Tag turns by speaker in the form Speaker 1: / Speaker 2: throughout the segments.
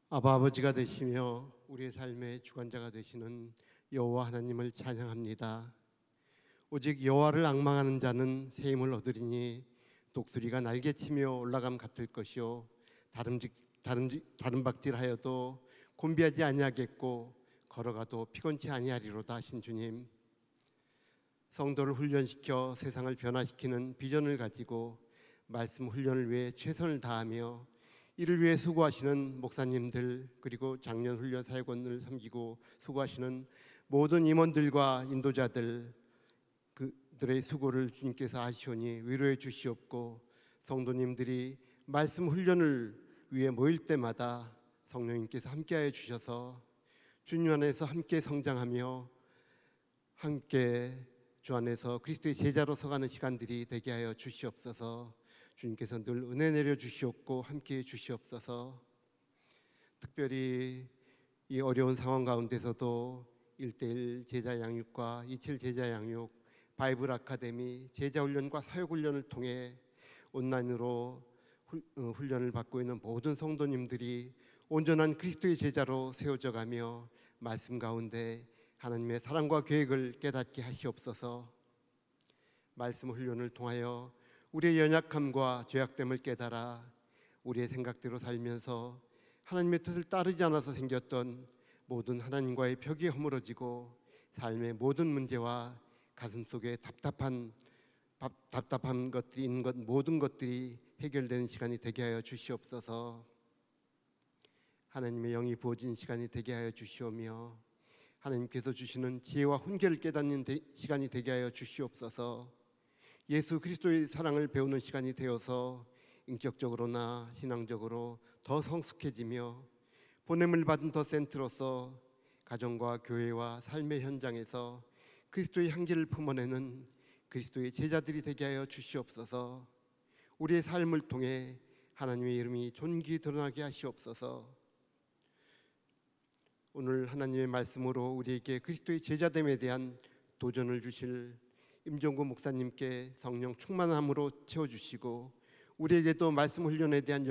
Speaker 1: 아버지가 되시며 우리의 삶의 주관자가 되시는 여호와 하나님을 찬양합니다. 오직 여호와를 앙망하는 자는 새 힘을 얻으리니 독수리가 날개치며 올라감 같을 것이요 다름박질하여도 곤비하지 아니하겠고 걸어가도 피곤치 아니하리로다 하신 주님, 성도를 훈련시켜 세상을 변화시키는 비전을 가지고 말씀 훈련을 위해 최선을 다하며 이를 위해 수고하시는 목사님들, 그리고 장년 훈련 사역원을 섬기고 수고하시는 모든 임원들과 인도자들, 그들의 수고를 주님께서 아시오니 위로해 주시옵고, 성도님들이 말씀 훈련을 위해 모일 때마다 성령님께서 함께하여 주셔서 주님 안에서 함께 성장하며 함께 주 안에서 그리스도의 제자로 서가는 시간들이 되게 하여 주시옵소서. 주님께서 늘 은혜 내려 주시옵고 함께해 주시옵소서. 특별히 이 어려운 상황 가운데서도 1:1 제자 양육과 2:7 제자 양육, 바이블 아카데미, 제자 훈련과 사역 훈련을 통해 온라인으로 훈련을 받고 있는 모든 성도님들이 온전한 그리스도의 제자로 세워져 가며 말씀 가운데 하나님의 사랑과 계획을 깨닫게 하시옵소서. 말씀 훈련을 통하여 우리의 연약함과 죄악됨을 깨달아 우리의 생각대로 살면서 하나님의 뜻을 따르지 않아서 생겼던 모든 하나님과의 벽이 허물어지고 삶의 모든 문제와 가슴속에 답답한 것들이 있는 모든 것들이 해결되는 시간이 되게 하여 주시옵소서. 하나님의 영이 부어진 시간이 되게 하여 주시오며 하나님께서 주시는 지혜와 훈계를 깨닫는 시간이 되게 하여 주시옵소서. 예수 그리스도의 사랑을 배우는 시간이 되어서 인격적으로나 신앙적으로 더 성숙해지며 보냄을 받은 더 센트로서 가정과 교회와 삶의 현장에서 그리스도의 향기를 품어내는 그리스도의 제자들이 되게 하여 주시옵소서. 우리의 삶을 통해 하나님의 이름이 존귀 드러나게 하시옵소서. 오늘 하나님의 말씀으로 우리에게 그리스도의 제자됨에 대한 도전을 주실 임종구 목사님께 성령 충만함으로 채워주시고, 우리에게도 말씀 훈련에 대한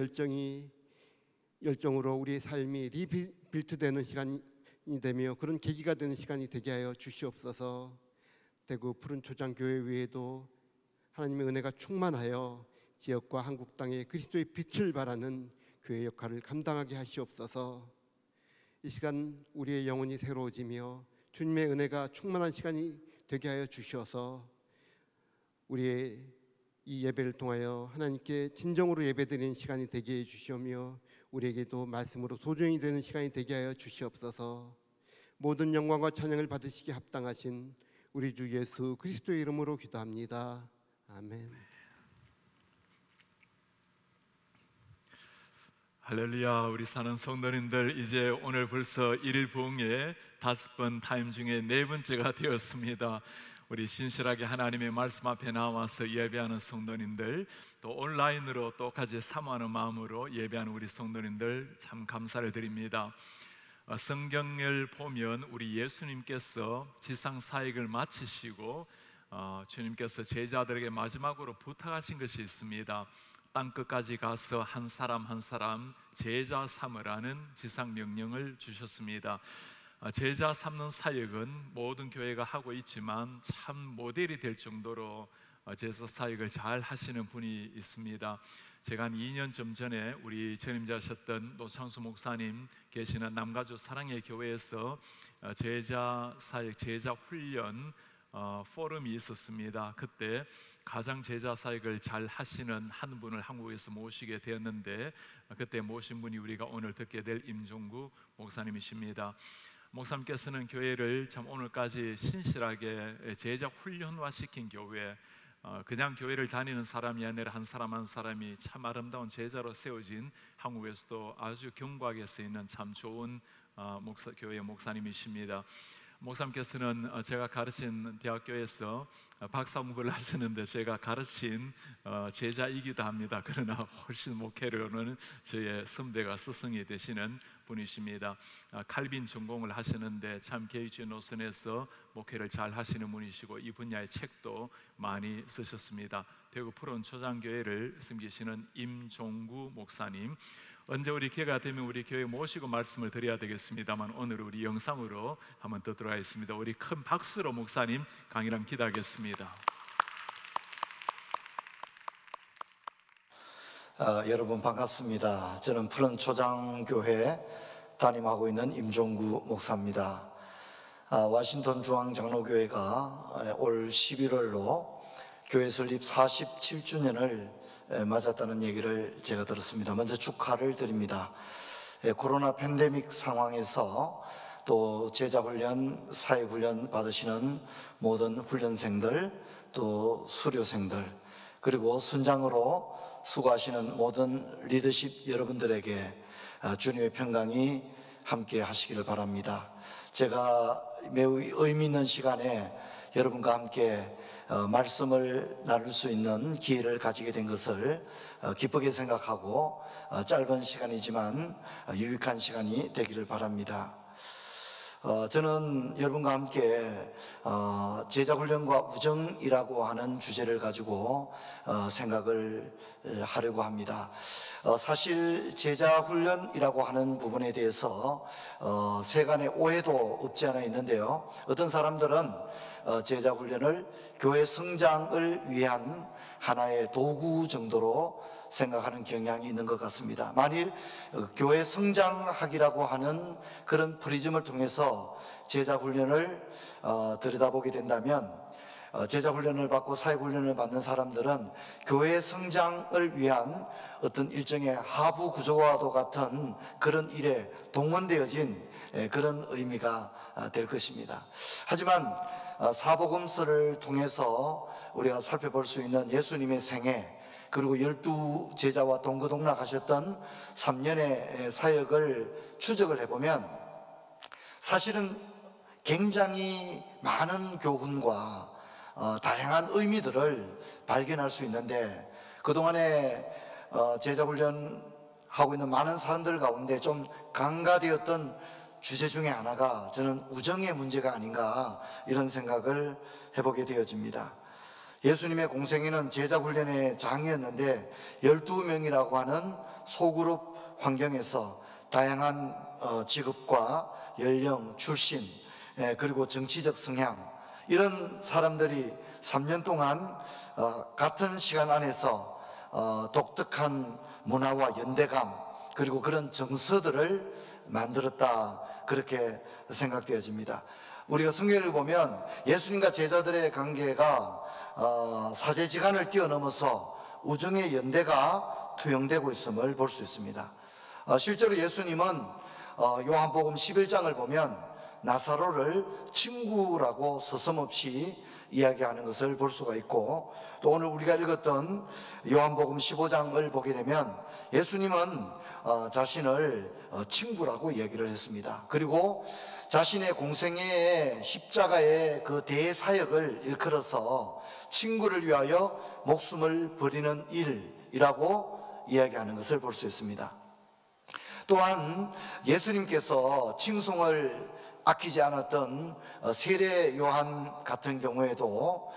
Speaker 1: 열정으로 우리의 삶이 리빌트되는 시간이 되며 그런 계기가 되는 시간이 되게 하여 주시옵소서. 대구 푸른 초장 교회 외에도 하나님의 은혜가 충만하여 지역과 한국 땅에 그리스도의 빛을 발하는 교회 역할을 감당하게 하시옵소서. 이 시간 우리의 영혼이 새로워지며 주님의 은혜가 충만한 시간이 되게 하여 주셔서 우리의 이 예배를 통하여 하나님께 진정으로 예배드리는 시간이 되게 해 주시오며 우리에게도 말씀으로 소중히 되는 시간이 되게 하여 주시옵소서. 모든 영광과 찬양을 받으시기 합당하신 우리 주 예수 그리스도의 이름으로 기도합니다. 아멘.
Speaker 2: 할렐루야. 우리 사는 성도님들, 이제 오늘 벌써 1일 부흥회 5번 타임 중에 4번째가 되었습니다. 우리 신실하게 하나님의 말씀 앞에 나와서 예배하는 성도님들, 또 온라인으로 똑같이 사모하는 마음으로 예배하는 우리 성도님들 참 감사를 드립니다. 성경을 보면 우리 예수님께서 지상 사역을 마치시고 주님께서 제자들에게 마지막으로 부탁하신 것이 있습니다. 땅 끝까지 가서 한 사람 한 사람 제자 삼으라는 지상 명령을 주셨습니다. 제자 삼는 사역은 모든 교회가 하고 있지만 참 모델이 될 정도로 제자 사역을 잘 하시는 분이 있습니다. 제가 한 2년쯤 전에 우리 전임자셨던 노창수 목사님 계시는 남가주 사랑의 교회에서 제자 사역, 제자 훈련 포럼이 있었습니다. 그때 가장 제자 사역을 잘 하시는 한 분을 한국에서 모시게 되었는데, 그때 모신 분이 우리가 오늘 듣게 될 임종구 목사님이십니다. 목사님께서는 교회를 참 오늘까지 신실하게 제자 훈련화 시킨 교회, 그냥 교회를 다니는 사람이 아니라 한 사람 한 사람이 참 아름다운 제자로 세워진 한국에서도 아주 경과하게 쓰이는 참 좋은 교회 목사님이십니다. 목사님께서는 제가 가르친 대학교에서 박사 공부를 하셨는데 제가 가르친 제자이기도 합니다. 그러나 훨씬 목회로는 저의 선배가 스승이 되시는 분이십니다. 칼빈 전공을 하시는데 참 개의주의 노선에서 목회를 잘 하시는 분이시고 이 분야의 책도 많이 쓰셨습니다. 대구 푸른 초장교회를 섬기시는 임종구 목사님, 언제 우리 기회가 되면 우리 교회 모시고 말씀을 드려야 되겠습니다만 오늘 우리 영상으로 한번 듣도록 하겠습니다. 우리 큰 박수로 목사님 강의를 기도하겠습니다.
Speaker 3: 여러분 반갑습니다. 저는 푸른 초장교회 담임하고 있는 임종구 목사입니다. 워싱턴 중앙장로교회가 올 11월로 교회 설립 47주년을 맞았다는 얘기를 제가 들었습니다. 먼저 축하를 드립니다. 코로나 팬데믹 상황에서 또 제자훈련, 사회훈련 받으시는 모든 훈련생들, 또 수료생들, 그리고 순장으로 수고하시는 모든 리더십 여러분들에게 주님의 평강이 함께 하시기를 바랍니다. 제가 매우 의미 있는 시간에 여러분과 함께 말씀을 나눌 수 있는 기회를 가지게 된 것을 기쁘게 생각하고 짧은 시간이지만 유익한 시간이 되기를 바랍니다. 저는 여러분과 함께 제자훈련과 우정이라고 하는 주제를 가지고 생각을 하려고 합니다. 사실 제자훈련이라고 하는 부분에 대해서 세간의 오해도 없지 않아 있는데요, 어떤 사람들은 제자훈련을 교회 성장을 위한 하나의 도구 정도로 생각하는 경향이 있는 것 같습니다. 만일 교회 성장학이라고 하는 그런 프리즘을 통해서 제자훈련을 들여다보게 된다면, 제자훈련을 받고 사회훈련을 받는 사람들은 교회 성장을 위한 어떤 일종의 하부 구조와도 같은 그런 일에 동원되어진 그런 의미가 될 것입니다. 하지만 사복음서를 통해서 우리가 살펴볼 수 있는 예수님의 생애, 그리고 12제자와 동거동락하셨던 3년의 사역을 추적을 해보면 사실은 굉장히 많은 교훈과 다양한 의미들을 발견할 수 있는데, 그동안에 제자훈련하고 있는 많은 사람들 가운데 좀 간과되었던 주제 중에 하나가 저는 우정의 문제가 아닌가, 이런 생각을 해보게 되어집니다. 예수님의 공생애는 제자훈련의 장이었는데 12명이라고 하는 소그룹 환경에서 다양한 직업과 연령, 출신, 그리고 정치적 성향, 이런 사람들이 3년 동안 같은 시간 안에서 독특한 문화와 연대감, 그리고 그런 정서들을 만들었다, 그렇게 생각되어집니다. 우리가 성경을 보면 예수님과 제자들의 관계가 사제지간을 뛰어넘어서 우정의 연대가 투영되고 있음을 볼 수 있습니다. 실제로 예수님은 요한복음 11장을 보면 나사로를 친구라고 서슴없이 이야기하는 것을 볼 수가 있고, 또 오늘 우리가 읽었던 요한복음 15장을 보게 되면 예수님은 자신을 친구라고 이야기를 했습니다. 그리고 자신의 공생애의 십자가의 그 대사역을 일컬어서 친구를 위하여 목숨을 버리는 일이라고 이야기하는 것을 볼 수 있습니다. 또한 예수님께서 칭송을 아끼지 않았던 세례 요한 같은 경우에도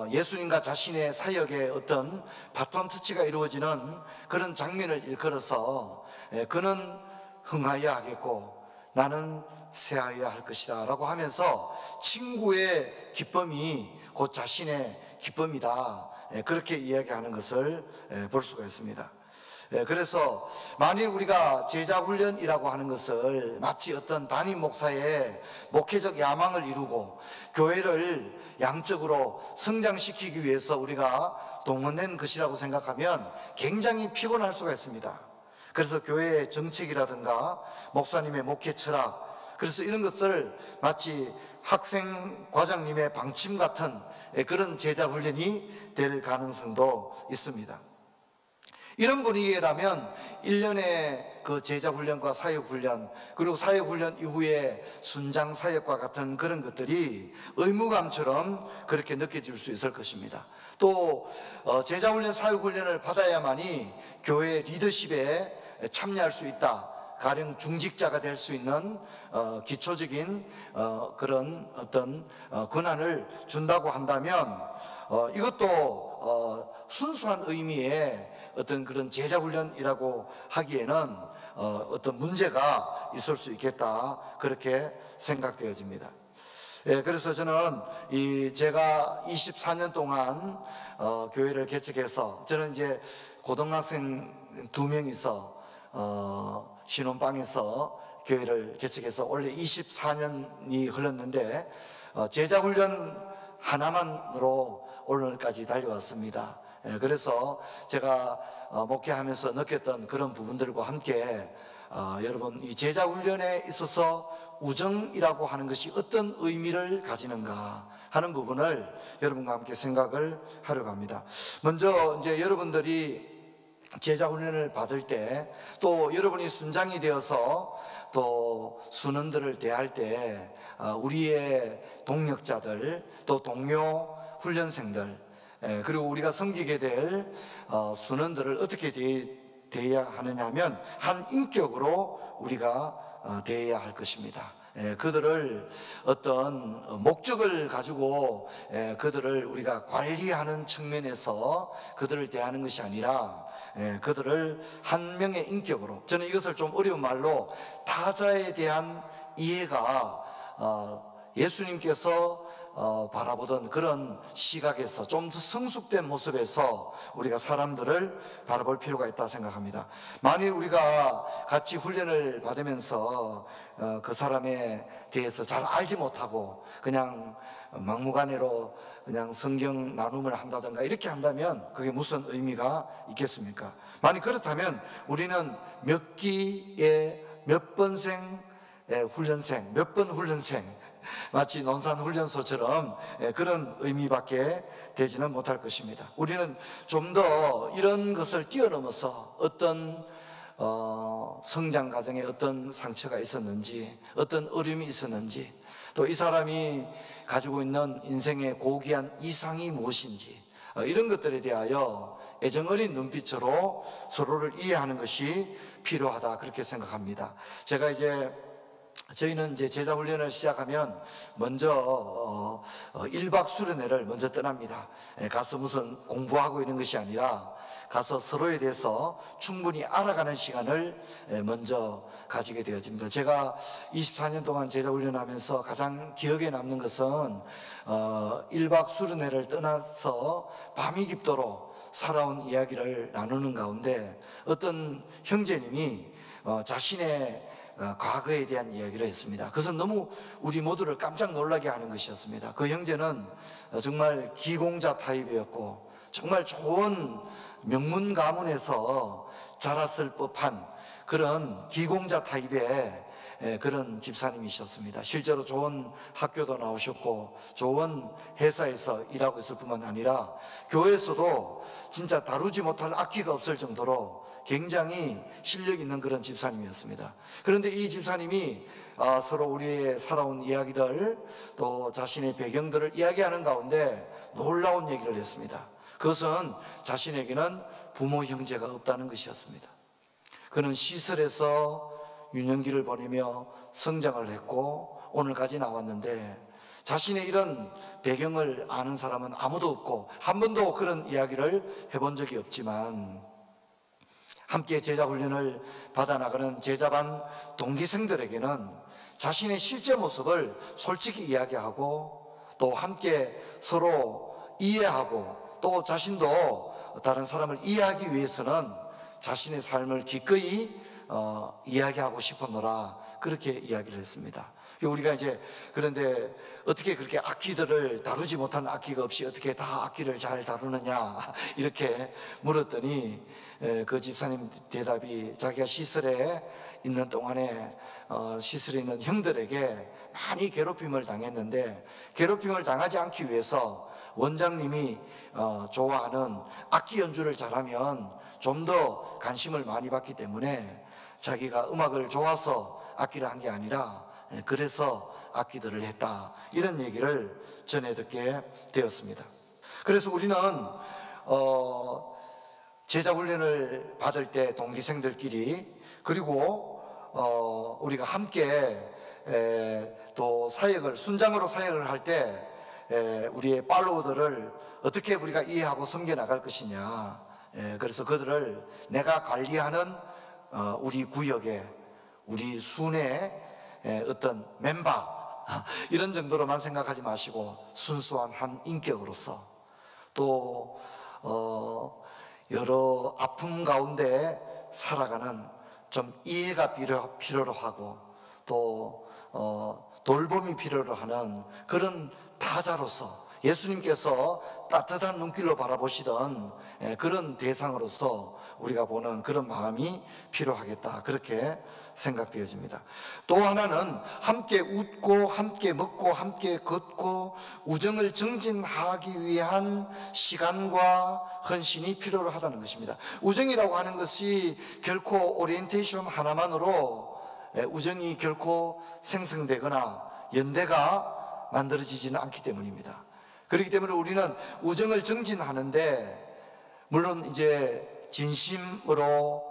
Speaker 3: 예수님과 자신의 사역의 어떤 바톤 터치가 이루어지는 그런 장면을 일컬어서 그는 흥하여야 하겠고 나는 쇠하여야 할 것이다 라고 하면서 친구의 기쁨이 곧 자신의 기쁨이다, 그렇게 이야기하는 것을 볼 수가 있습니다. 그래서 만일 우리가 제자훈련이라고 하는 것을 마치 어떤 담임 목사의 목회적 야망을 이루고 교회를 양적으로 성장시키기 위해서 우리가 동원된 것이라고 생각하면 굉장히 피곤할 수가 있습니다. 그래서 교회의 정책이라든가 목사님의 목회 철학, 그래서 이런 것을 마치 학생 과장님의 방침 같은 그런 제자훈련이 될 가능성도 있습니다. 이런 분위기라면 1년의 그 제자훈련과 사역훈련, 그리고 사역훈련 이후에 순장사역과 같은 그런 것들이 의무감처럼 그렇게 느껴질 수 있을 것입니다. 또 제자훈련, 사역훈련을 받아야만이 교회 리더십에 참여할 수 있다, 가령 중직자가 될 수 있는 기초적인 그런 어떤 권한을 준다고 한다면 이것도 순수한 의미의 어떤 그런 제자훈련이라고 하기에는 어떤 문제가 있을 수 있겠다, 그렇게 생각되어집니다. 그래서 저는 제가 24년 동안 교회를 개척해서, 저는 이제 고등학생 2명이서 신혼방에서 교회를 개척해서 원래 24년이 흘렀는데 제자훈련 하나만으로 오늘까지 달려왔습니다. 그래서 제가 목회하면서 느꼈던 그런 부분들과 함께 여러분, 이 제자훈련에 있어서 우정이라고 하는 것이 어떤 의미를 가지는가 하는 부분을 여러분과 함께 생각을 하려고 합니다. 먼저 이제 여러분들이 제자훈련을 받을 때, 또 여러분이 순장이 되어서 또 순원들을 대할 때 우리의 동력자들, 또 동료 훈련생들, 그리고 우리가 섬기게 될 순원들을 어떻게 대해야 하느냐 하면 한 인격으로 우리가 대해야 할 것입니다. 그들을 어떤 목적을 가지고 그들을 우리가 관리하는 측면에서 그들을 대하는 것이 아니라 그들을 한 명의 인격으로, 저는 이것을 좀 어려운 말로 타자에 대한 이해가 예수님께서 바라보던 그런 시각에서 좀 더 성숙된 모습에서 우리가 사람들을 바라볼 필요가 있다 생각합니다. 만일 우리가 같이 훈련을 받으면서 그 사람에 대해서 잘 알지 못하고 그냥 막무가내로 그냥 성경 나눔을 한다든가 이렇게 한다면 그게 무슨 의미가 있겠습니까? 만약 그렇다면 우리는 몇 기의 몇 번생 훈련생, 몇 번 훈련생, 마치 논산훈련소처럼 그런 의미밖에 되지는 못할 것입니다. 우리는 좀 더 이런 것을 뛰어넘어서 어떤 성장 과정에 어떤 상처가 있었는지, 어떤 어려움이 있었는지, 또 이 사람이 가지고 있는 인생의 고귀한 이상이 무엇인지, 이런 것들에 대하여 애정어린 눈빛으로 서로를 이해하는 것이 필요하다, 그렇게 생각합니다. 저희는 이제 제자훈련을 시작하면 먼저 1박 수련회를 먼저 떠납니다. 가서 무슨 공부하고 이런 것이 아니라 가서 서로에 대해서 충분히 알아가는 시간을 먼저 가지게 되어집니다. 제가 24년 동안 제자훈련하면서 가장 기억에 남는 것은 1박 수련회를 떠나서 밤이 깊도록 살아온 이야기를 나누는 가운데 어떤 형제님이 자신의 과거에 대한 이야기를 했습니다. 그것은 너무 우리 모두를 깜짝 놀라게 하는 것이었습니다. 그 형제는 정말 기공자 타입이었고 정말 좋은 명문 가문에서 자랐을 법한 그런 기공자 타입의 그런 집사님이셨습니다. 실제로 좋은 학교도 나오셨고 좋은 회사에서 일하고 있을 뿐만 아니라 교회에서도 진짜 다루지 못할 악기가 없을 정도로 굉장히 실력 있는 그런 집사님이었습니다. 그런데 이 집사님이 서로 우리의 살아온 이야기들, 또 자신의 배경들을 이야기하는 가운데 놀라운 얘기를 했습니다. 그것은 자신에게는 부모 형제가 없다는 것이었습니다. 그는 시설에서 유년기를 보내며 성장을 했고 오늘까지 나왔는데 자신의 이런 배경을 아는 사람은 아무도 없고 한 번도 그런 이야기를 해본 적이 없지만 함께 제자훈련을 받아나가는 제자반 동기생들에게는 자신의 실제 모습을 솔직히 이야기하고 또 함께 서로 이해하고 또 자신도 다른 사람을 이해하기 위해서는 자신의 삶을 기꺼이 이야기하고 싶었노라, 그렇게 이야기를 했습니다. 우리가 이제 그런데 어떻게 그렇게 악기들을 다루지 못하는 악기가 없이 어떻게 다 악기를 잘 다루느냐 이렇게 물었더니 그 집사님 대답이 자기가 시설에 있는 동안에 시설에 있는 형들에게 많이 괴롭힘을 당했는데 괴롭힘을 당하지 않기 위해서 원장님이 좋아하는 악기 연주를 잘하면 좀 더 관심을 많이 받기 때문에 자기가 음악을 좋아서 악기를 한 게 아니라 그래서 악기들을 했다, 이런 얘기를 전해 듣게 되었습니다. 그래서 우리는 제자훈련을 받을 때 동기생들끼리 그리고 우리가 함께 또 사역을 순장으로 사역을 할 때 우리의 팔로워들을 어떻게 우리가 이해하고 섬겨 나갈 것이냐, 그래서 그들을 내가 관리하는 우리 구역에 우리 순의 어떤 멤버 이런 정도로만 생각하지 마시고 필요한 한 인격으로서 또 여러 아픔 가운데 살아가는 좀 이해가 필요로 하고 또 돌봄이 필요로 하는 그런 타자로서 예수님께서 따뜻한 눈길로 바라보시던 그런 대상으로서 우리가 보는 그런 마음이 필요하겠다, 그렇게 생각되어집니다. 또 하나는 함께 웃고 함께 먹고 함께 걷고 우정을 증진하기 위한 시간과 헌신이 필요로 하다는 것입니다. 우정이라고 하는 것이 결코 오리엔테이션 하나만으로 우정이 결코 생성되거나 연대가 만들어지지는 않기 때문입니다. 그렇기 때문에 우리는 우정을 증진하는데 물론 이제 진심으로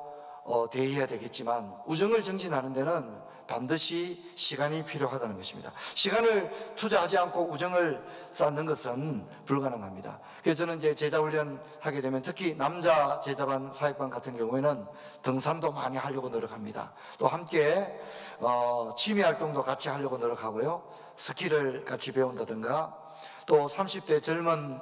Speaker 3: 대해야 되겠지만 우정을 증진하는 데는 반드시 시간이 필요하다는 것입니다. 시간을 투자하지 않고 우정을 쌓는 것은 불가능합니다. 그래서 저는 이제 제자훈련 하게 되면 특히 남자 제자반 사역반 같은 경우에는 등산도 많이 하려고 노력합니다. 또 함께 취미 활동도 같이 하려고 노력하고요, 스키를 같이 배운다든가 또 30대 젊은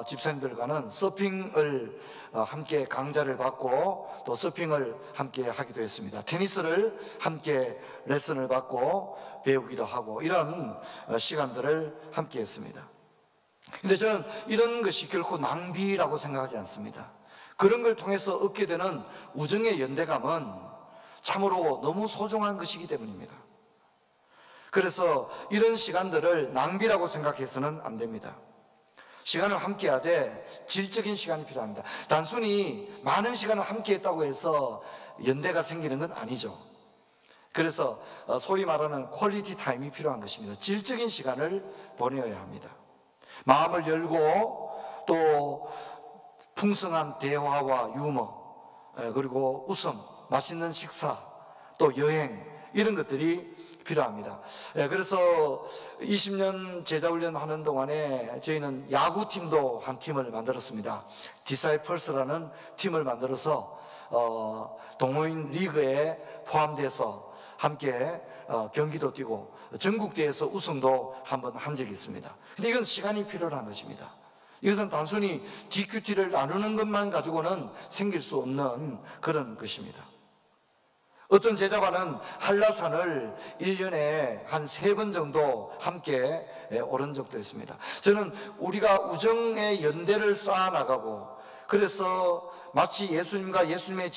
Speaker 3: 집사님들과는 서핑을 함께 강좌를 받고 또 서핑을 함께 하기도 했습니다. 테니스를 함께 레슨을 받고 배우기도 하고 이런 시간들을 함께 했습니다. 근데 저는 이런 것이 결코 낭비라고 생각하지 않습니다. 그런 걸 통해서 얻게 되는 우정의 연대감은 참으로 너무 소중한 것이기 때문입니다. 그래서 이런 시간들을 낭비라고 생각해서는 안 됩니다. 시간을 함께 하되 질적인 시간이 필요합니다. 단순히 많은 시간을 함께 했다고 해서 연대가 생기는 건 아니죠. 그래서 소위 말하는 퀄리티 타임이 필요한 것입니다. 질적인 시간을 보내어야 합니다. 마음을 열고 또 풍성한 대화와 유머, 그리고 웃음, 맛있는 식사, 또 여행, 이런 것들이 필요합니다. 그래서 20년 제자훈련 하는 동안에 저희는 야구팀도 한 팀을 만들었습니다. 디사이플스라는 팀을 만들어서 동호인 리그에 포함돼서 함께 경기도 뛰고 전국대회에서 우승도 한번 한 적이 있습니다. 근데 이건 시간이 필요한 것입니다. 이것은 단순히 DQT를 나누는 것만 가지고는 생길 수 없는 그런 것입니다. 어떤 제자반은 한라산을 1년에 한 3번 정도 함께 오른 적도 있습니다. 저는 우리가 우정의 연대를 쌓아나가고 그래서 마치 예수님과 예수님의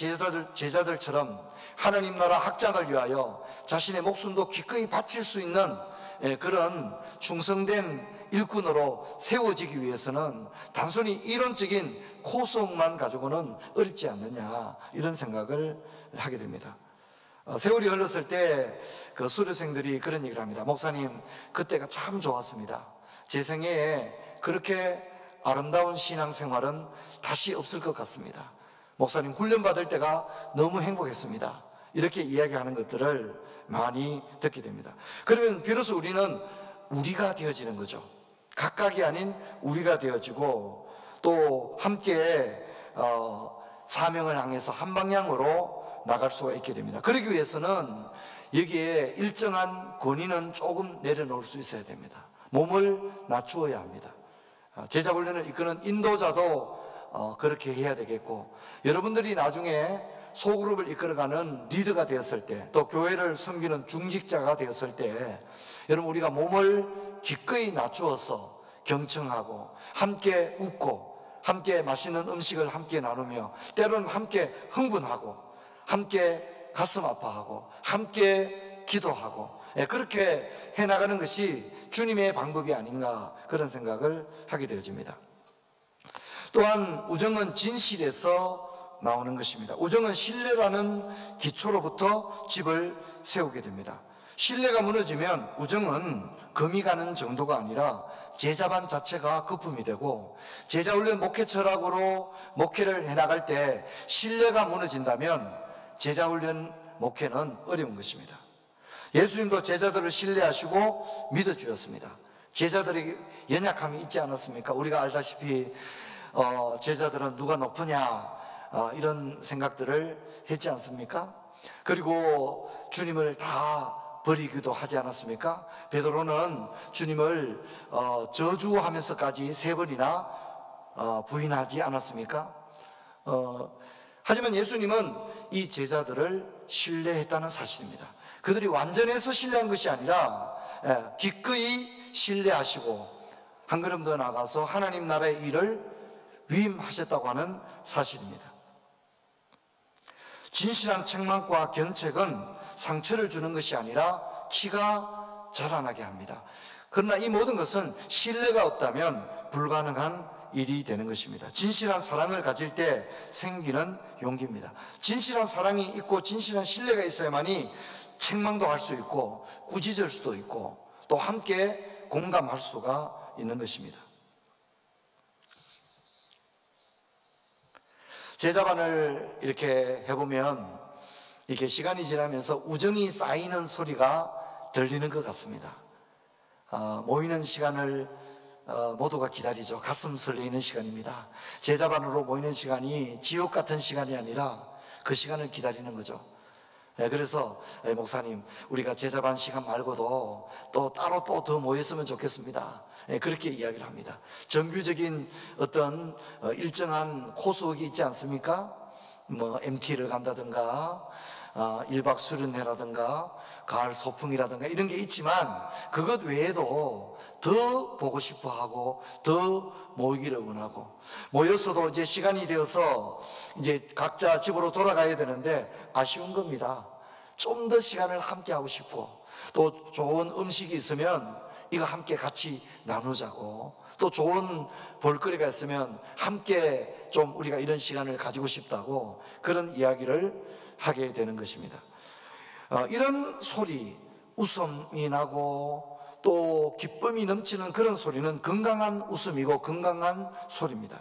Speaker 3: 제자들처럼 하나님 나라 확장을 위하여 자신의 목숨도 기꺼이 바칠 수 있는 그런 충성된 일꾼으로 세워지기 위해서는 단순히 이론적인 코스만 가지고는 어렵지 않느냐, 이런 생각을 하게 됩니다. 세월이 흘렀을 때 그 수료생들이 그런 얘기를 합니다. 목사님, 그때가 참 좋았습니다. 제 생애에 그렇게 아름다운 신앙생활은 다시 없을 것 같습니다. 목사님, 훈련받을 때가 너무 행복했습니다. 이렇게 이야기하는 것들을 많이 듣게 됩니다. 그러면 비로소 우리는 우리가 되어지는 거죠. 각각이 아닌 우리가 되어지고 또 함께 사명을 향해서 한 방향으로 나갈 수가 있게 됩니다. 그러기 위해서는 여기에 일정한 권위는 조금 내려놓을 수 있어야 됩니다. 몸을 낮추어야 합니다. 제자훈련을 이끄는 인도자도 그렇게 해야 되겠고, 여러분들이 나중에 소그룹을 이끌어가는 리더가 되었을 때, 또 교회를 섬기는 중직자가 되었을 때, 여러분 우리가 몸을 기꺼이 낮추어서 경청하고 함께 웃고 함께 맛있는 음식을 함께 나누며 때로는 함께 흥분하고 함께 가슴 아파하고 함께 기도하고 그렇게 해나가는 것이 주님의 방법이 아닌가, 그런 생각을 하게 되어집니다. 또한 우정은 진실에서 나오는 것입니다. 우정은 신뢰라는 기초로부터 집을 세우게 됩니다. 신뢰가 무너지면 우정은 금이 가는 정도가 아니라 제자반 자체가 거품이 되고, 제자훈련 목회 철학으로 목회를 해나갈 때 신뢰가 무너진다면 제자훈련 목회는 어려운 것입니다. 예수님도 제자들을 신뢰하시고 믿어주셨습니다. 제자들에게 연약함이 있지 않았습니까? 우리가 알다시피 제자들은 누가 높으냐, 이런 생각들을 했지 않습니까? 그리고 주님을 다 버리기도 하지 않았습니까? 베드로는 주님을 저주하면서까지 3번이나 부인하지 않았습니까? 하지만 예수님은 이 제자들을 신뢰했다는 사실입니다. 그들이 완전해서 신뢰한 것이 아니라 기꺼이 신뢰하시고 한 걸음 더 나가서 하나님 나라의 일을 위임하셨다고 하는 사실입니다. 진실한 책망과 견책은 상처를 주는 것이 아니라 키가 자라나게 합니다. 그러나 이 모든 것은 신뢰가 없다면 불가능한 일이 되는 것입니다. 진실한 사랑을 가질 때 생기는 용기입니다. 진실한 사랑이 있고 진실한 신뢰가 있어야만이 책망도 할 수 있고 꾸짖을 수도 있고 또 함께 공감할 수가 있는 것입니다. 제자반을 이렇게 해보면 이렇게 시간이 지나면서 우정이 쌓이는 소리가 들리는 것 같습니다. 모이는 시간을 모두가 기다리죠. 가슴 설레이는 시간입니다. 제자반으로 모이는 시간이 지옥 같은 시간이 아니라 그 시간을 기다리는 거죠. 그래서 목사님, 우리가 제자반 시간 말고도 또 따로 또 더 모였으면 좋겠습니다. 그렇게 이야기를 합니다. 정규적인 어떤 일정한 코스웍이 있지 않습니까? 뭐 MT를 간다든가 1박 수련회라든가 가을 소풍이라든가 이런 게 있지만 그것 외에도 더 보고 싶어 하고 더 모이기를 원하고 모였어도 이제 시간이 되어서 이제 각자 집으로 돌아가야 되는데 아쉬운 겁니다. 좀 더 시간을 함께 하고 싶고 또 좋은 음식이 있으면 이거 함께 같이 나누자고 또 좋은 볼거리가 있으면 함께 좀 우리가 이런 시간을 가지고 싶다고 그런 이야기를 하게 되는 것입니다. 이런 소리, 웃음이 나고 또 기쁨이 넘치는 그런 소리는 건강한 웃음이고 건강한 소리입니다.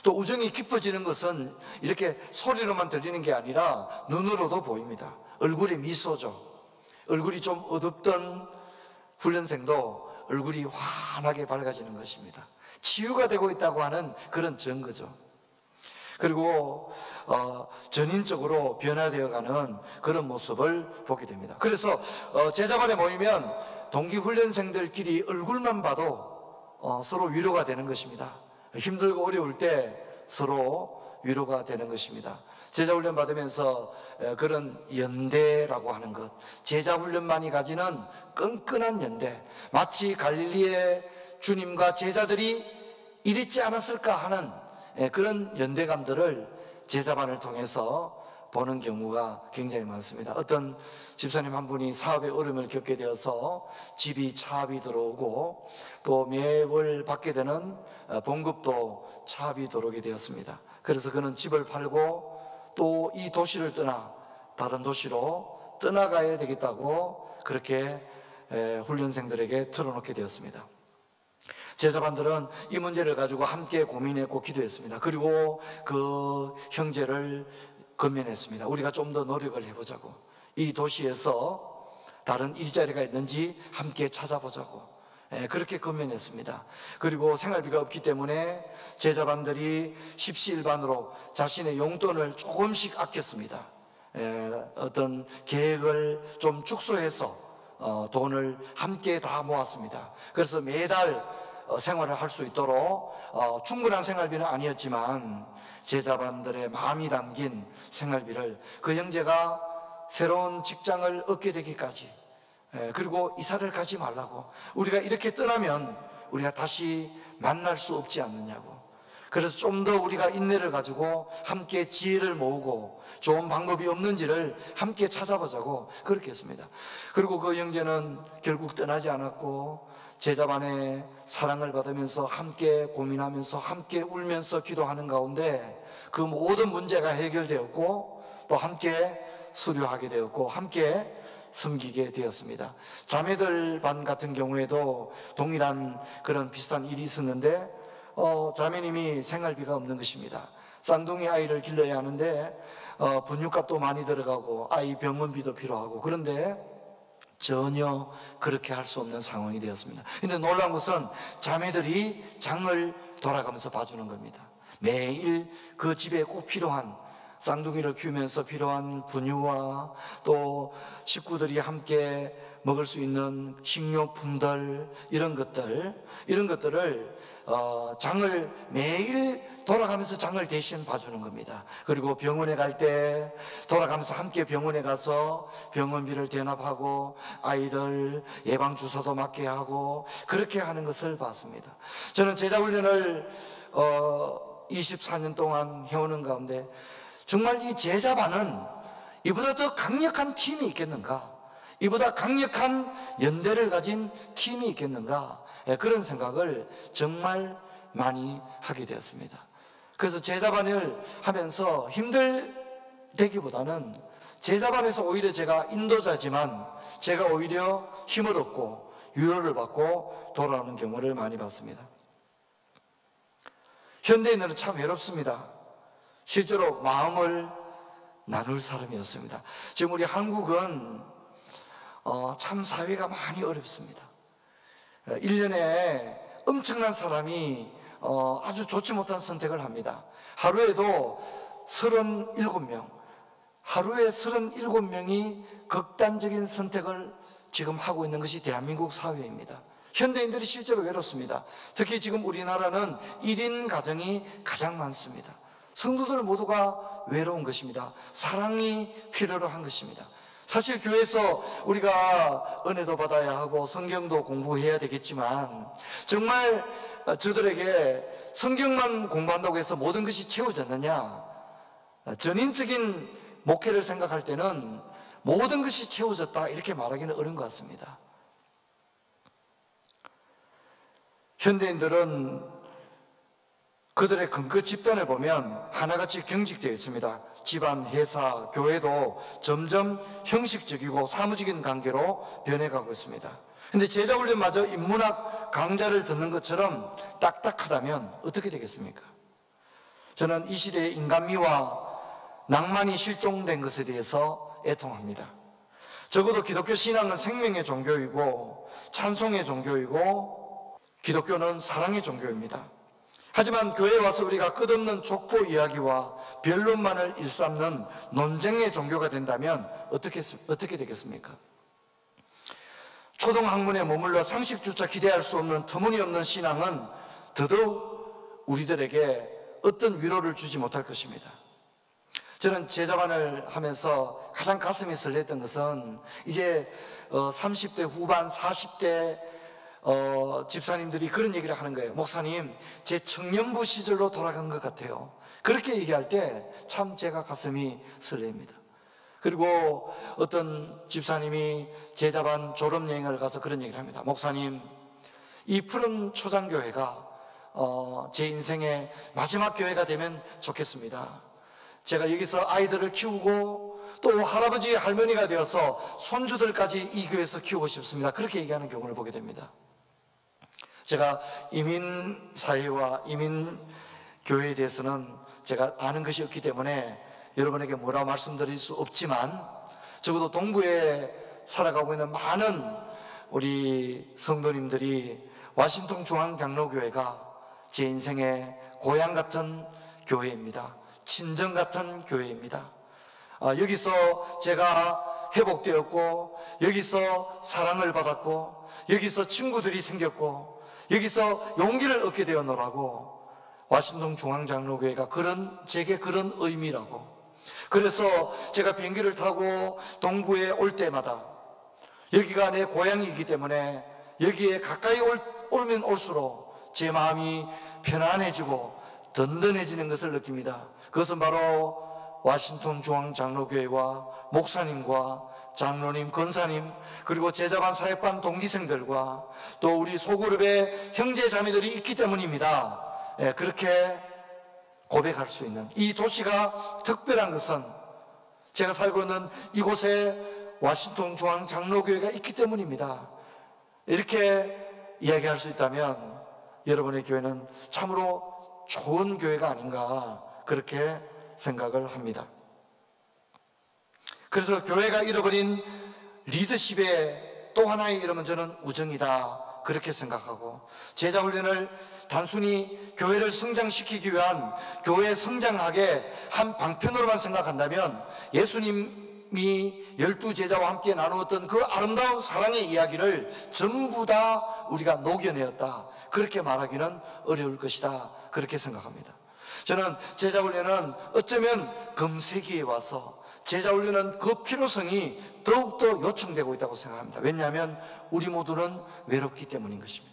Speaker 3: 또 우정이 깊어지는 것은 이렇게 소리로만 들리는 게 아니라 눈으로도 보입니다. 얼굴에 미소죠. 얼굴이 좀 어둡던 훈련생도 얼굴이 환하게 밝아지는 것입니다. 치유가 되고 있다고 하는 그런 증거죠. 그리고 전인적으로 변화되어가는 그런 모습을 보게 됩니다. 그래서 제자반에 모이면 동기훈련생들끼리 얼굴만 봐도 서로 위로가 되는 것입니다. 힘들고 어려울 때 서로 위로가 되는 것입니다. 제자훈련 받으면서 그런 연대라고 하는 것, 제자훈련만이 가지는 끈끈한 연대, 마치 갈릴리의 주님과 제자들이 이랬지 않았을까 하는 그런 연대감들을 제자반을 통해서 보는 경우가 굉장히 많습니다. 어떤 집사님 한 분이 사업에 어려움을 겪게 되어서 집이 차압이 들어오고 또 매월 받게 되는 봉급도 차압이 들어오게 되었습니다. 그래서 그는 집을 팔고 또 이 도시를 떠나 다른 도시로 떠나가야 되겠다고 그렇게 훈련생들에게 털어놓게 되었습니다. 제자반들은 이 문제를 가지고 함께 고민했고 기도했습니다. 그리고 그 형제를 건면했습니다. 우리가 좀 더 노력을 해보자고, 이 도시에서 다른 일자리가 있는지 함께 찾아보자고 그렇게 건면했습니다. 그리고 생활비가 없기 때문에 제자반들이 십시일반으로 자신의 용돈을 조금씩 아꼈습니다. 어떤 계획을 좀 축소해서 돈을 함께 다 모았습니다. 그래서 매달 생활을 할 수 있도록 충분한 생활비는 아니었지만 제자반들의 마음이 담긴 생활비를 그 형제가 새로운 직장을 얻게 되기까지, 그리고 이사를 가지 말라고, 우리가 이렇게 떠나면 우리가 다시 만날 수 없지 않느냐고, 그래서 좀 더 우리가 인내를 가지고 함께 지혜를 모으고 좋은 방법이 없는지를 함께 찾아보자고 그렇게 했습니다. 그리고 그 형제는 결국 떠나지 않았고 제자반의 사랑을 받으면서 함께 고민하면서 함께 울면서 기도하는 가운데 그 모든 문제가 해결되었고 또 함께 수료하게 되었고 함께 섬기게 되었습니다. 자매들 반 같은 경우에도 동일한 그런 비슷한 일이 있었는데 자매님이 생활비가 없는 것입니다. 쌍둥이 아이를 길러야 하는데 분유값도 많이 들어가고 아이 병원비도 필요하고, 그런데 전혀 그렇게 할 수 없는 상황이 되었습니다. 근데 놀라운 것은 자매들이 장을 돌아가면서 봐주는 겁니다. 매일 그 집에 꼭 필요한, 쌍둥이를 키우면서 필요한 분유와 또 식구들이 함께 먹을 수 있는 식료품들, 이런 것들을 장을 매일 돌아가면서 장을 대신 봐주는 겁니다. 그리고 병원에 갈 때 돌아가면서 함께 병원에 가서 병원비를 대납하고 아이들 예방주사도 맞게 하고 그렇게 하는 것을 봤습니다. 저는 제자훈련을 24년 동안 해오는 가운데 정말 이 제자반은 이보다 더 강력한 팀이 있겠는가, 이보다 강력한 연대를 가진 팀이 있겠는가, 그런 생각을 정말 많이 하게 되었습니다. 그래서 제자반을 하면서 힘들다기보다는 제자반에서 오히려 제가 인도자지만 제가 오히려 힘을 얻고 위로를 받고 돌아오는 경우를 많이 봤습니다. 현대인들은 참 외롭습니다. 실제로 마음을 나눌 사람이 없습니다. 지금 우리 한국은 참 사회가 많이 어렵습니다. 1년에 엄청난 사람이 아주 좋지 못한 선택을 합니다. 하루에도 37명, 하루에 37명이 극단적인 선택을 지금 하고 있는 것이 대한민국 사회입니다. 현대인들이 실제로 외롭습니다. 특히 지금 우리나라는 1인 가정이 가장 많습니다. 성도들 모두가 외로운 것입니다. 사랑이 필요로 한 것입니다. 사실 교회에서 우리가 은혜도 받아야 하고 성경도 공부해야 되겠지만 정말 저들에게 성경만 공부한다고 해서 모든 것이 채워졌느냐? 전인적인 목회를 생각할 때는 모든 것이 채워졌다 이렇게 말하기는 어려운 것 같습니다. 현대인들은 그들의 근거 집단을 보면 하나같이 경직되어 있습니다. 집안, 회사, 교회도 점점 형식적이고 사무적인 관계로 변해가고 있습니다. 그런데 제자훈련마저 인문학 강좌를 듣는 것처럼 딱딱하다면 어떻게 되겠습니까? 저는 이 시대의 인간미와 낭만이 실종된 것에 대해서 애통합니다. 적어도 기독교 신앙은 생명의 종교이고 찬송의 종교이고 기독교는 사랑의 종교입니다. 하지만 교회에 와서 우리가 끝없는 족보 이야기와 변론만을 일삼는 논쟁의 종교가 된다면 어떻게 되겠습니까? 초등학문에 머물러 상식조차 기대할 수 없는 터무니없는 신앙은 더더욱 우리들에게 어떤 위로를 주지 못할 것입니다. 저는 제자반을 하면서 가장 가슴이 설렜던 것은 이제 30대 후반, 40대 집사님들이 그런 얘기를 하는 거예요. 목사님, 제 청년부 시절로 돌아간 것 같아요. 그렇게 얘기할 때 참 제가 가슴이 설렙니다. 그리고 어떤 집사님이 제자반 졸업여행을 가서 그런 얘기를 합니다. 목사님, 이 푸른 초장교회가 제 인생의 마지막 교회가 되면 좋겠습니다. 제가 여기서 아이들을 키우고 또 할아버지 할머니가 되어서 손주들까지 이 교회에서 키우고 싶습니다. 그렇게 얘기하는 경우를 보게 됩니다. 제가 이민사회와 이민교회에 대해서는 제가 아는 것이 없기 때문에 여러분에게 뭐라고 말씀드릴 수 없지만 적어도 동부에 살아가고 있는 많은 우리 성도님들이 와싱턴 중앙장로교회가 제 인생의 고향 같은 교회입니다. 친정 같은 교회입니다. 여기서 제가 회복되었고 여기서 사랑을 받았고 여기서 친구들이 생겼고 여기서 용기를 얻게 되었노라고 와싱턴 중앙장로교회가 제게 그런 의미라고. 그래서 제가 비행기를 타고 동부에 올 때마다 여기가 내 고향이기 때문에 여기에 가까이 오면 올수록 제 마음이 편안해지고 든든해지는 것을 느낍니다. 그것은 바로 와싱턴 중앙장로교회와 목사님과 장로님, 권사님, 그리고 제자반 사역반 동기생들과 또 우리 소그룹의 형제자매들이 있기 때문입니다. 그렇게 고백할 수 있는 이 도시가 특별한 것은 제가 살고 있는 이곳에 와싱턴 중앙장로교회가 있기 때문입니다. 이렇게 이야기할 수 있다면 여러분의 교회는 참으로 좋은 교회가 아닌가 그렇게 생각을 합니다. 그래서 교회가 잃어버린 리더십의 또 하나의 이름은 저는 우정이다 그렇게 생각하고, 제자 훈련을 단순히 교회를 성장시키기 위한 교회 성장학의 한 방편으로만 생각한다면 예수님이 12제자와 함께 나누었던 그 아름다운 사랑의 이야기를 전부 다 우리가 녹여내었다, 그렇게 말하기는 어려울 것이다, 그렇게 생각합니다. 저는 제자훈련은 어쩌면 금세기에 와서 제자훈련은 그 필요성이 더욱더 요청되고 있다고 생각합니다. 왜냐하면 우리 모두는 외롭기 때문인 것입니다.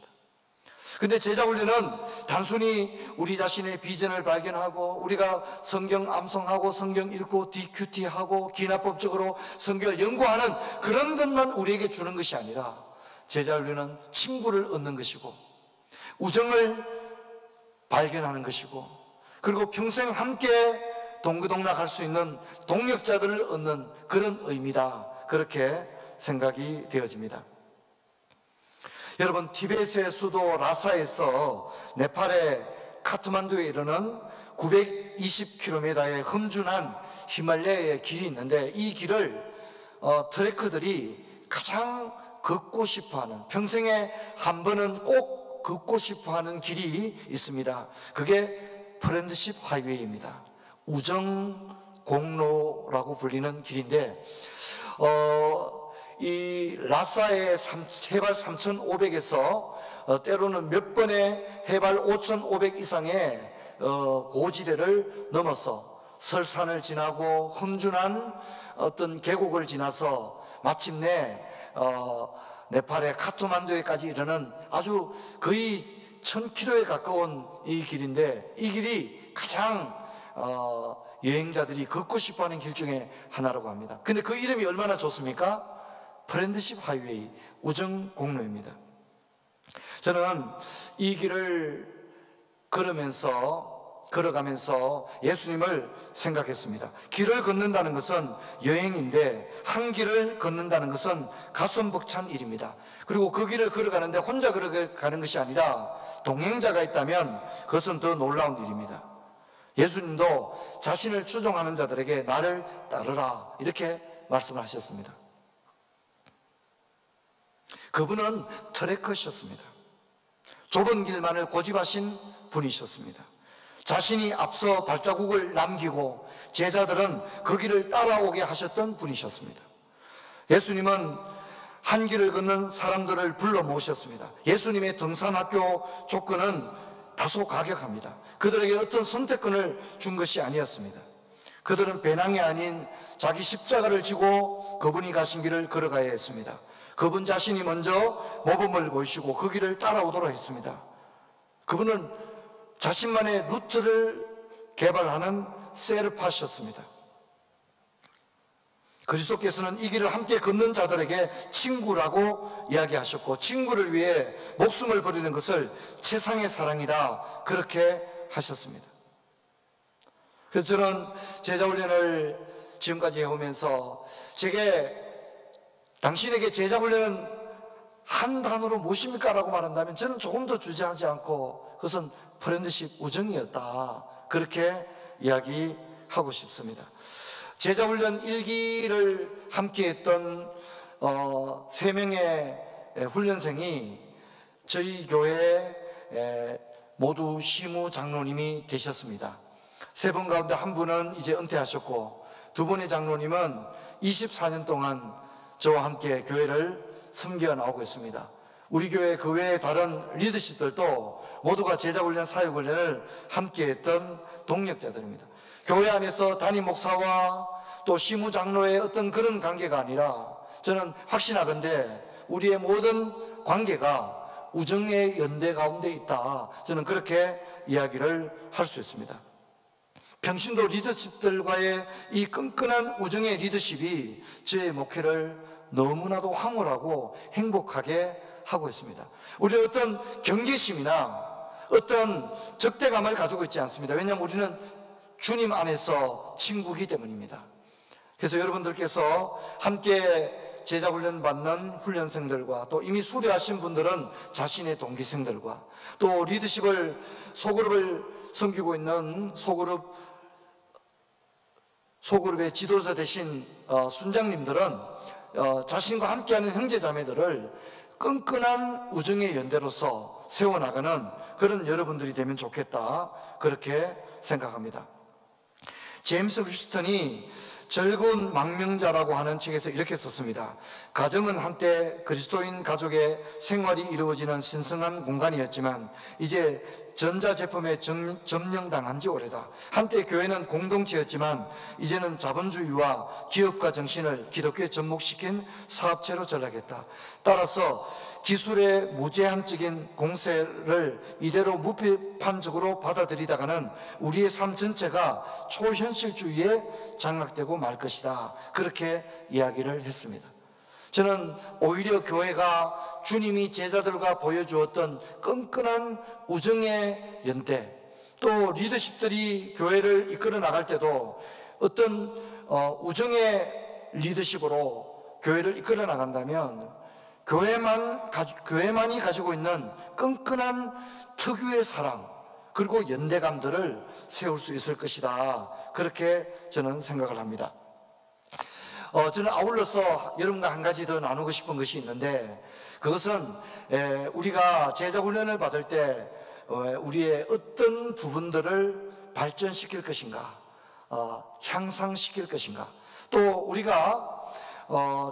Speaker 3: 근데 제자훈련은 단순히 우리 자신의 비전을 발견하고 우리가 성경 암송하고 성경 읽고 DQT하고 기나법적으로 성경을 연구하는 그런 것만 우리에게 주는 것이 아니라, 제자훈련은 친구를 얻는 것이고 우정을 발견하는 것이고, 그리고 평생 함께 동고동락할 수 있는 동역자들을 얻는 그런 의미다, 그렇게 생각이 되어집니다. 여러분, 티베트의 수도 라사에서 네팔의 카트만두에 이르는 920km의 험준한 히말라야의 길이 있는데, 이 길을 트레커들이 가장 걷고 싶어하는, 평생에 한 번은 꼭 걷고 싶어하는 길이 있습니다. 그게 프렌드십 하이웨이입니다. 우정 공로라고 불리는 길인데, 이 라사의 해발 3,500에서 때로는 몇 번의 해발 5,500 이상의 고지대를 넘어서 설산을 지나고 험준한 어떤 계곡을 지나서 마침내 네팔의 카트만두에까지 이르는 아주 거의 1,000km에 가까운 이 길인데, 이 길이 가장 여행자들이 걷고 싶어하는 길 중에 하나라고 합니다. 근데 그 이름이 얼마나 좋습니까? 프렌드십 하이웨이, 우정 공로입니다. 저는 이 길을 걸어가면서 예수님을 생각했습니다. 길을 걷는다는 것은 여행인데, 한 길을 걷는다는 것은 가슴 벅찬 일입니다. 그리고 그 길을 걸어가는데 혼자 걸어가는 것이 아니라 동행자가 있다면 그것은 더 놀라운 일입니다. 예수님도 자신을 추종하는 자들에게 나를 따르라, 이렇게 말씀을 하셨습니다. 그분은 트레커셨습니다. 좁은 길만을 고집하신 분이셨습니다. 자신이 앞서 발자국을 남기고 제자들은 그 길을 따라오게 하셨던 분이셨습니다. 예수님은 한 길을 걷는 사람들을 불러 모으셨습니다. 예수님의 등산학교 조건은 다소 가격합니다. 그들에게 어떤 선택권을 준 것이 아니었습니다. 그들은 배낭이 아닌 자기 십자가를 지고 그분이 가신 길을 걸어가야 했습니다. 그분 자신이 먼저 모범을 보이시고 그 길을 따라오도록 했습니다. 그분은 자신만의 루트를 개발하는 셀파셨습니다. 그리스도께서는 이 길을 함께 걷는 자들에게 친구라고 이야기하셨고, 친구를 위해 목숨을 버리는 것을 최상의 사랑이다, 그렇게 하셨습니다. 그래서 저는 제자훈련을 지금까지 해오면서 제게 당신에게 제자훈련은 한 단어로 무엇입니까? 라고 말한다면 저는 조금 더 주저하지 않고 그것은 프렌드십, 우정이었다, 그렇게 이야기하고 싶습니다. 제자훈련 1기를 함께했던 3명의 훈련생이 저희 교회에 모두 시무 장로님이 되셨습니다. 3분 가운데 한 분은 이제 은퇴하셨고, 2분의 장로님은 24년 동안 저와 함께 교회를 섬겨 나오고 있습니다. 우리 교회 그 외의 다른 리더십들도 모두가 제자훈련, 사역훈련을 함께했던 동력자들입니다. 교회 안에서 담임 목사와 또 시무 장로의 어떤 그런 관계가 아니라, 저는 확신하건대 우리의 모든 관계가 우정의 연대 가운데 있다, 저는 그렇게 이야기를 할 수 있습니다. 평신도 리더십들과의 이 끈끈한 우정의 리더십이 저의 목회를 너무나도 황홀하고 행복하게 하고 있습니다. 우리는 어떤 경계심이나 어떤 적대감을 가지고 있지 않습니다. 왜냐하면 우리는 주님 안에서 친구이기 때문입니다. 그래서 여러분들께서 함께 제자훈련 받는 훈련생들과 또 이미 수료하신 분들은 자신의 동기생들과 또 리더십을 소그룹을 섬기고 있는 소그룹의 지도자 되신 순장님들은 자신과 함께하는 형제자매들을 끈끈한 우정의 연대로서 세워나가는 그런 여러분들이 되면 좋겠다, 그렇게 생각합니다. 제임스 휴스턴이 즐거운 망명자라고 하는 책에서 이렇게 썼습니다. 가정은 한때 그리스도인 가족의 생활이 이루어지는 신성한 공간이었지만 이제 전자제품에 점령당한 지 오래다. 한때 교회는 공동체였지만 이제는 자본주의와 기업가 정신을 기독교에 접목시킨 사업체로 전락했다. 따라서 기술의 무제한적인 공세를 이대로 무비판적으로 받아들이다가는 우리의 삶 전체가 초현실주의에 장악되고 말 것이다, 그렇게 이야기를 했습니다. 저는 오히려 교회가 주님이 제자들과 보여주었던 끈끈한 우정의 연대, 또 리더십들이 교회를 이끌어 나갈 때도 어떤 우정의 리더십으로 교회를 이끌어 나간다면 교회만이 가지고 있는 끈끈한 특유의 사랑, 그리고 연대감들을 세울 수 있을 것이다, 그렇게 저는 생각을 합니다. 저는 아울러서 여러분과 한 가지 더 나누고 싶은 것이 있는데, 그것은 우리가 제자훈련을 받을 때 우리의 어떤 부분들을 발전시킬 것인가, 향상시킬 것인가, 또 우리가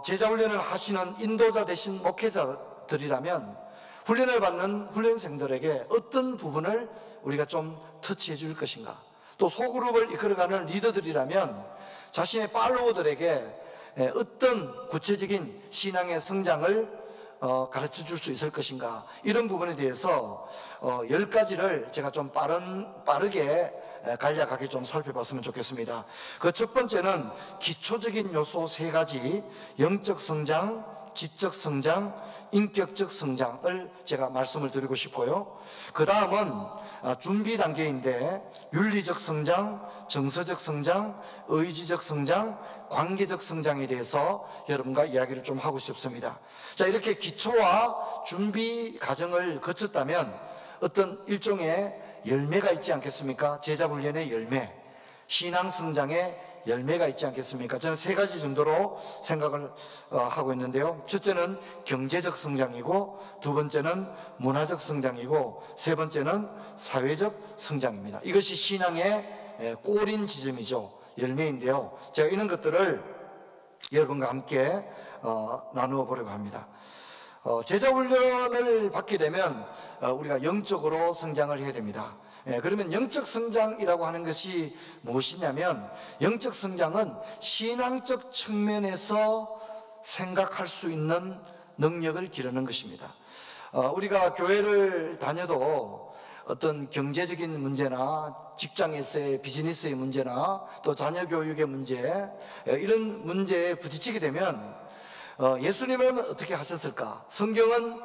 Speaker 3: 제자훈련을 하시는 인도자 되신 목회자들이라면 훈련을 받는 훈련생들에게 어떤 부분을 우리가 좀 터치해 줄 것인가, 또 소그룹을 이끌어가는 리더들이라면 자신의 팔로워들에게 어떤 구체적인 신앙의 성장을 가르쳐 줄 수 있을 것인가, 이런 부분에 대해서 10가지를 제가 좀 빠르게 간략하게 좀 살펴봤으면 좋겠습니다. 그 첫 번째는 기초적인 요소 3가지, 영적 성장, 지적 성장, 인격적 성장을 제가 말씀을 드리고 싶고요. 그 다음은 준비 단계인데 윤리적 성장, 정서적 성장, 의지적 성장, 관계적 성장에 대해서 여러분과 이야기를 좀 하고 싶습니다. 자, 이렇게 기초와 준비 과정을 거쳤다면 어떤 일종의 열매가 있지 않겠습니까? 제자훈련의 열매, 신앙 성장의 열매가 있지 않겠습니까? 저는 3가지 정도로 생각을 하고 있는데요. 첫째는 경제적 성장이고, 두 번째는 문화적 성장이고, 세 번째는 사회적 성장입니다. 이것이 신앙의 꼬린 지점이죠. 열매인데요. 제가 이런 것들을 여러분과 함께 나누어 보려고 합니다. 제자훈련을 받게 되면 우리가 영적으로 성장을 해야 됩니다. 그러면 영적 성장이라고 하는 것이 무엇이냐면, 영적 성장은 신앙적 측면에서 생각할 수 있는 능력을 기르는 것입니다. 우리가 교회를 다녀도 어떤 경제적인 문제나 직장에서의 비즈니스의 문제나 또 자녀 교육의 문제, 이런 문제에 부딪히게 되면 예수님은 어떻게 하셨을까? 성경은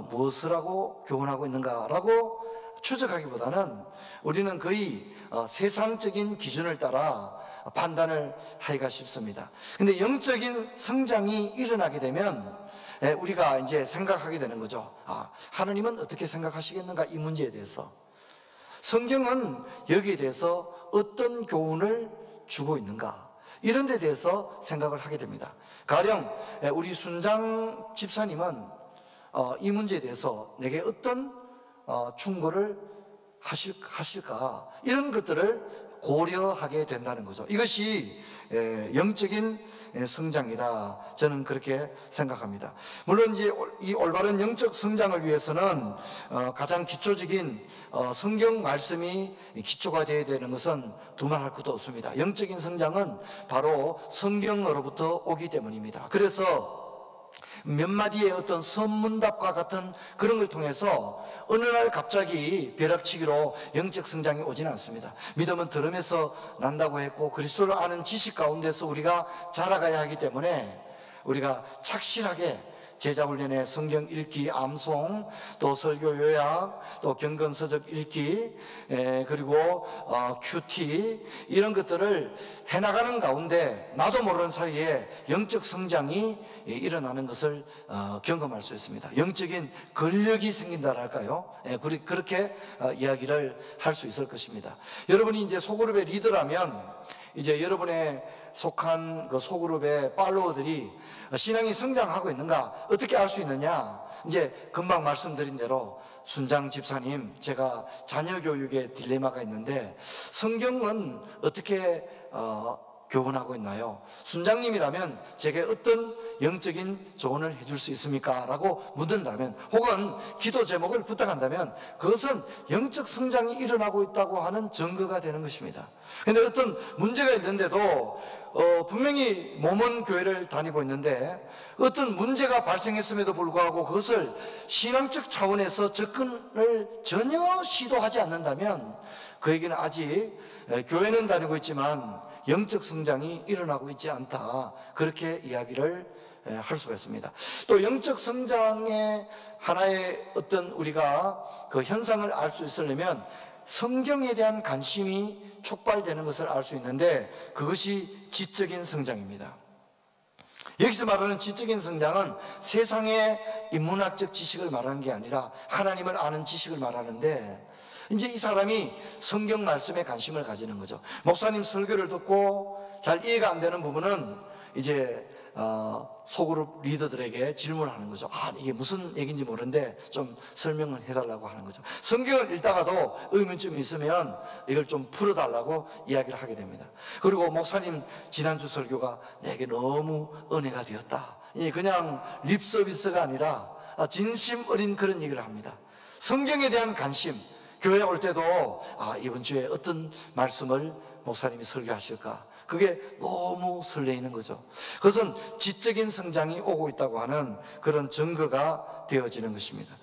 Speaker 3: 무엇을 하고 교훈하고 있는가라고 추적하기보다는 우리는 거의 세상적인 기준을 따라 판단을 하기가 쉽습니다. 근데 영적인 성장이 일어나게 되면 우리가 이제 생각하게 되는 거죠. 하나님은 어떻게 생각하시겠는가, 이 문제에 대해서. 성경은 여기에 대해서 어떤 교훈을 주고 있는가, 이런 데 대해서 생각을 하게 됩니다. 가령 우리 순장 집사님은 이 문제에 대해서 내게 어떤 충고를 하실까, 이런 것들을 고려하게 된다는 거죠. 이것이 영적인 성장이다, 저는 그렇게 생각합니다. 물론 이제 이 올바른 영적 성장을 위해서는 가장 기초적인 성경 말씀이 기초가 되어야 되는 것은 두말할 것도 없습니다. 영적인 성장은 바로 성경으로부터 오기 때문입니다. 그래서 몇 마디의 어떤 선문답과 같은 그런 걸 통해서 어느 날 갑자기 벼락치기로 영적 성장이 오지는 않습니다. 믿음은 들음에서 난다고 했고, 그리스도를 아는 지식 가운데서 우리가 자라가야 하기 때문에 우리가 착실하게 제자훈련의 성경 읽기, 암송, 또 설교 요약, 또 경건서적 읽기, 그리고 큐티, 이런 것들을 해나가는 가운데 나도 모르는 사이에 영적 성장이 일어나는 것을 경험할 수 있습니다. 영적인 근력이 생긴다랄까요? 그렇게 이야기를 할 수 있을 것입니다. 여러분이 이제 소그룹의 리더라면 이제 여러분의 속한 그 소그룹의 팔로워들이 신앙이 성장하고 있는가 어떻게 알 수 있느냐? 이제 금방 말씀드린 대로 순장 집사님, 제가 자녀 교육에 딜레마가 있는데 성경은 어떻게 교훈하고 있나요? 순장님이라면 제게 어떤 영적인 조언을 해줄 수 있습니까? 라고 묻는다면, 혹은 기도 제목을 부탁한다면 그것은 영적 성장이 일어나고 있다고 하는 증거가 되는 것입니다. 그런데 어떤 문제가 있는데도 분명히 모몬 교회를 다니고 있는데 어떤 문제가 발생했음에도 불구하고 그것을 신앙적 차원에서 접근을 전혀 시도하지 않는다면 그에게는 아직 교회는 다니고 있지만 영적 성장이 일어나고 있지 않다, 그렇게 이야기를 할 수가 있습니다. 또 영적 성장의 하나의 어떤 우리가 그 현상을 알 수 있으려면 성경에 대한 관심이 촉발되는 것을 알 수 있는데 그것이 지적인 성장입니다. 여기서 말하는 지적인 성장은 세상의 인문학적 지식을 말하는 게 아니라 하나님을 아는 지식을 말하는데, 이제 이 사람이 성경 말씀에 관심을 가지는 거죠. 목사님 설교를 듣고 잘 이해가 안 되는 부분은 이제 소그룹 리더들에게 질문하는 거죠. 이게 무슨 얘기인지 모르는데 좀 설명을 해달라고 하는 거죠. 성경을 읽다가도 의문점이 있으면 이걸 좀 풀어달라고 이야기를 하게 됩니다. 그리고 목사님 지난주 설교가 내게 너무 은혜가 되었다, 그냥 립 서비스가 아니라 진심 어린 그런 얘기를 합니다. 성경에 대한 관심, 교회 올 때도 이번 주에 어떤 말씀을 목사님이 설교하실까, 그게 너무 설레이는 거죠. 그것은 지적인 성장이 오고 있다고 하는 그런 증거가 되어지는 것입니다.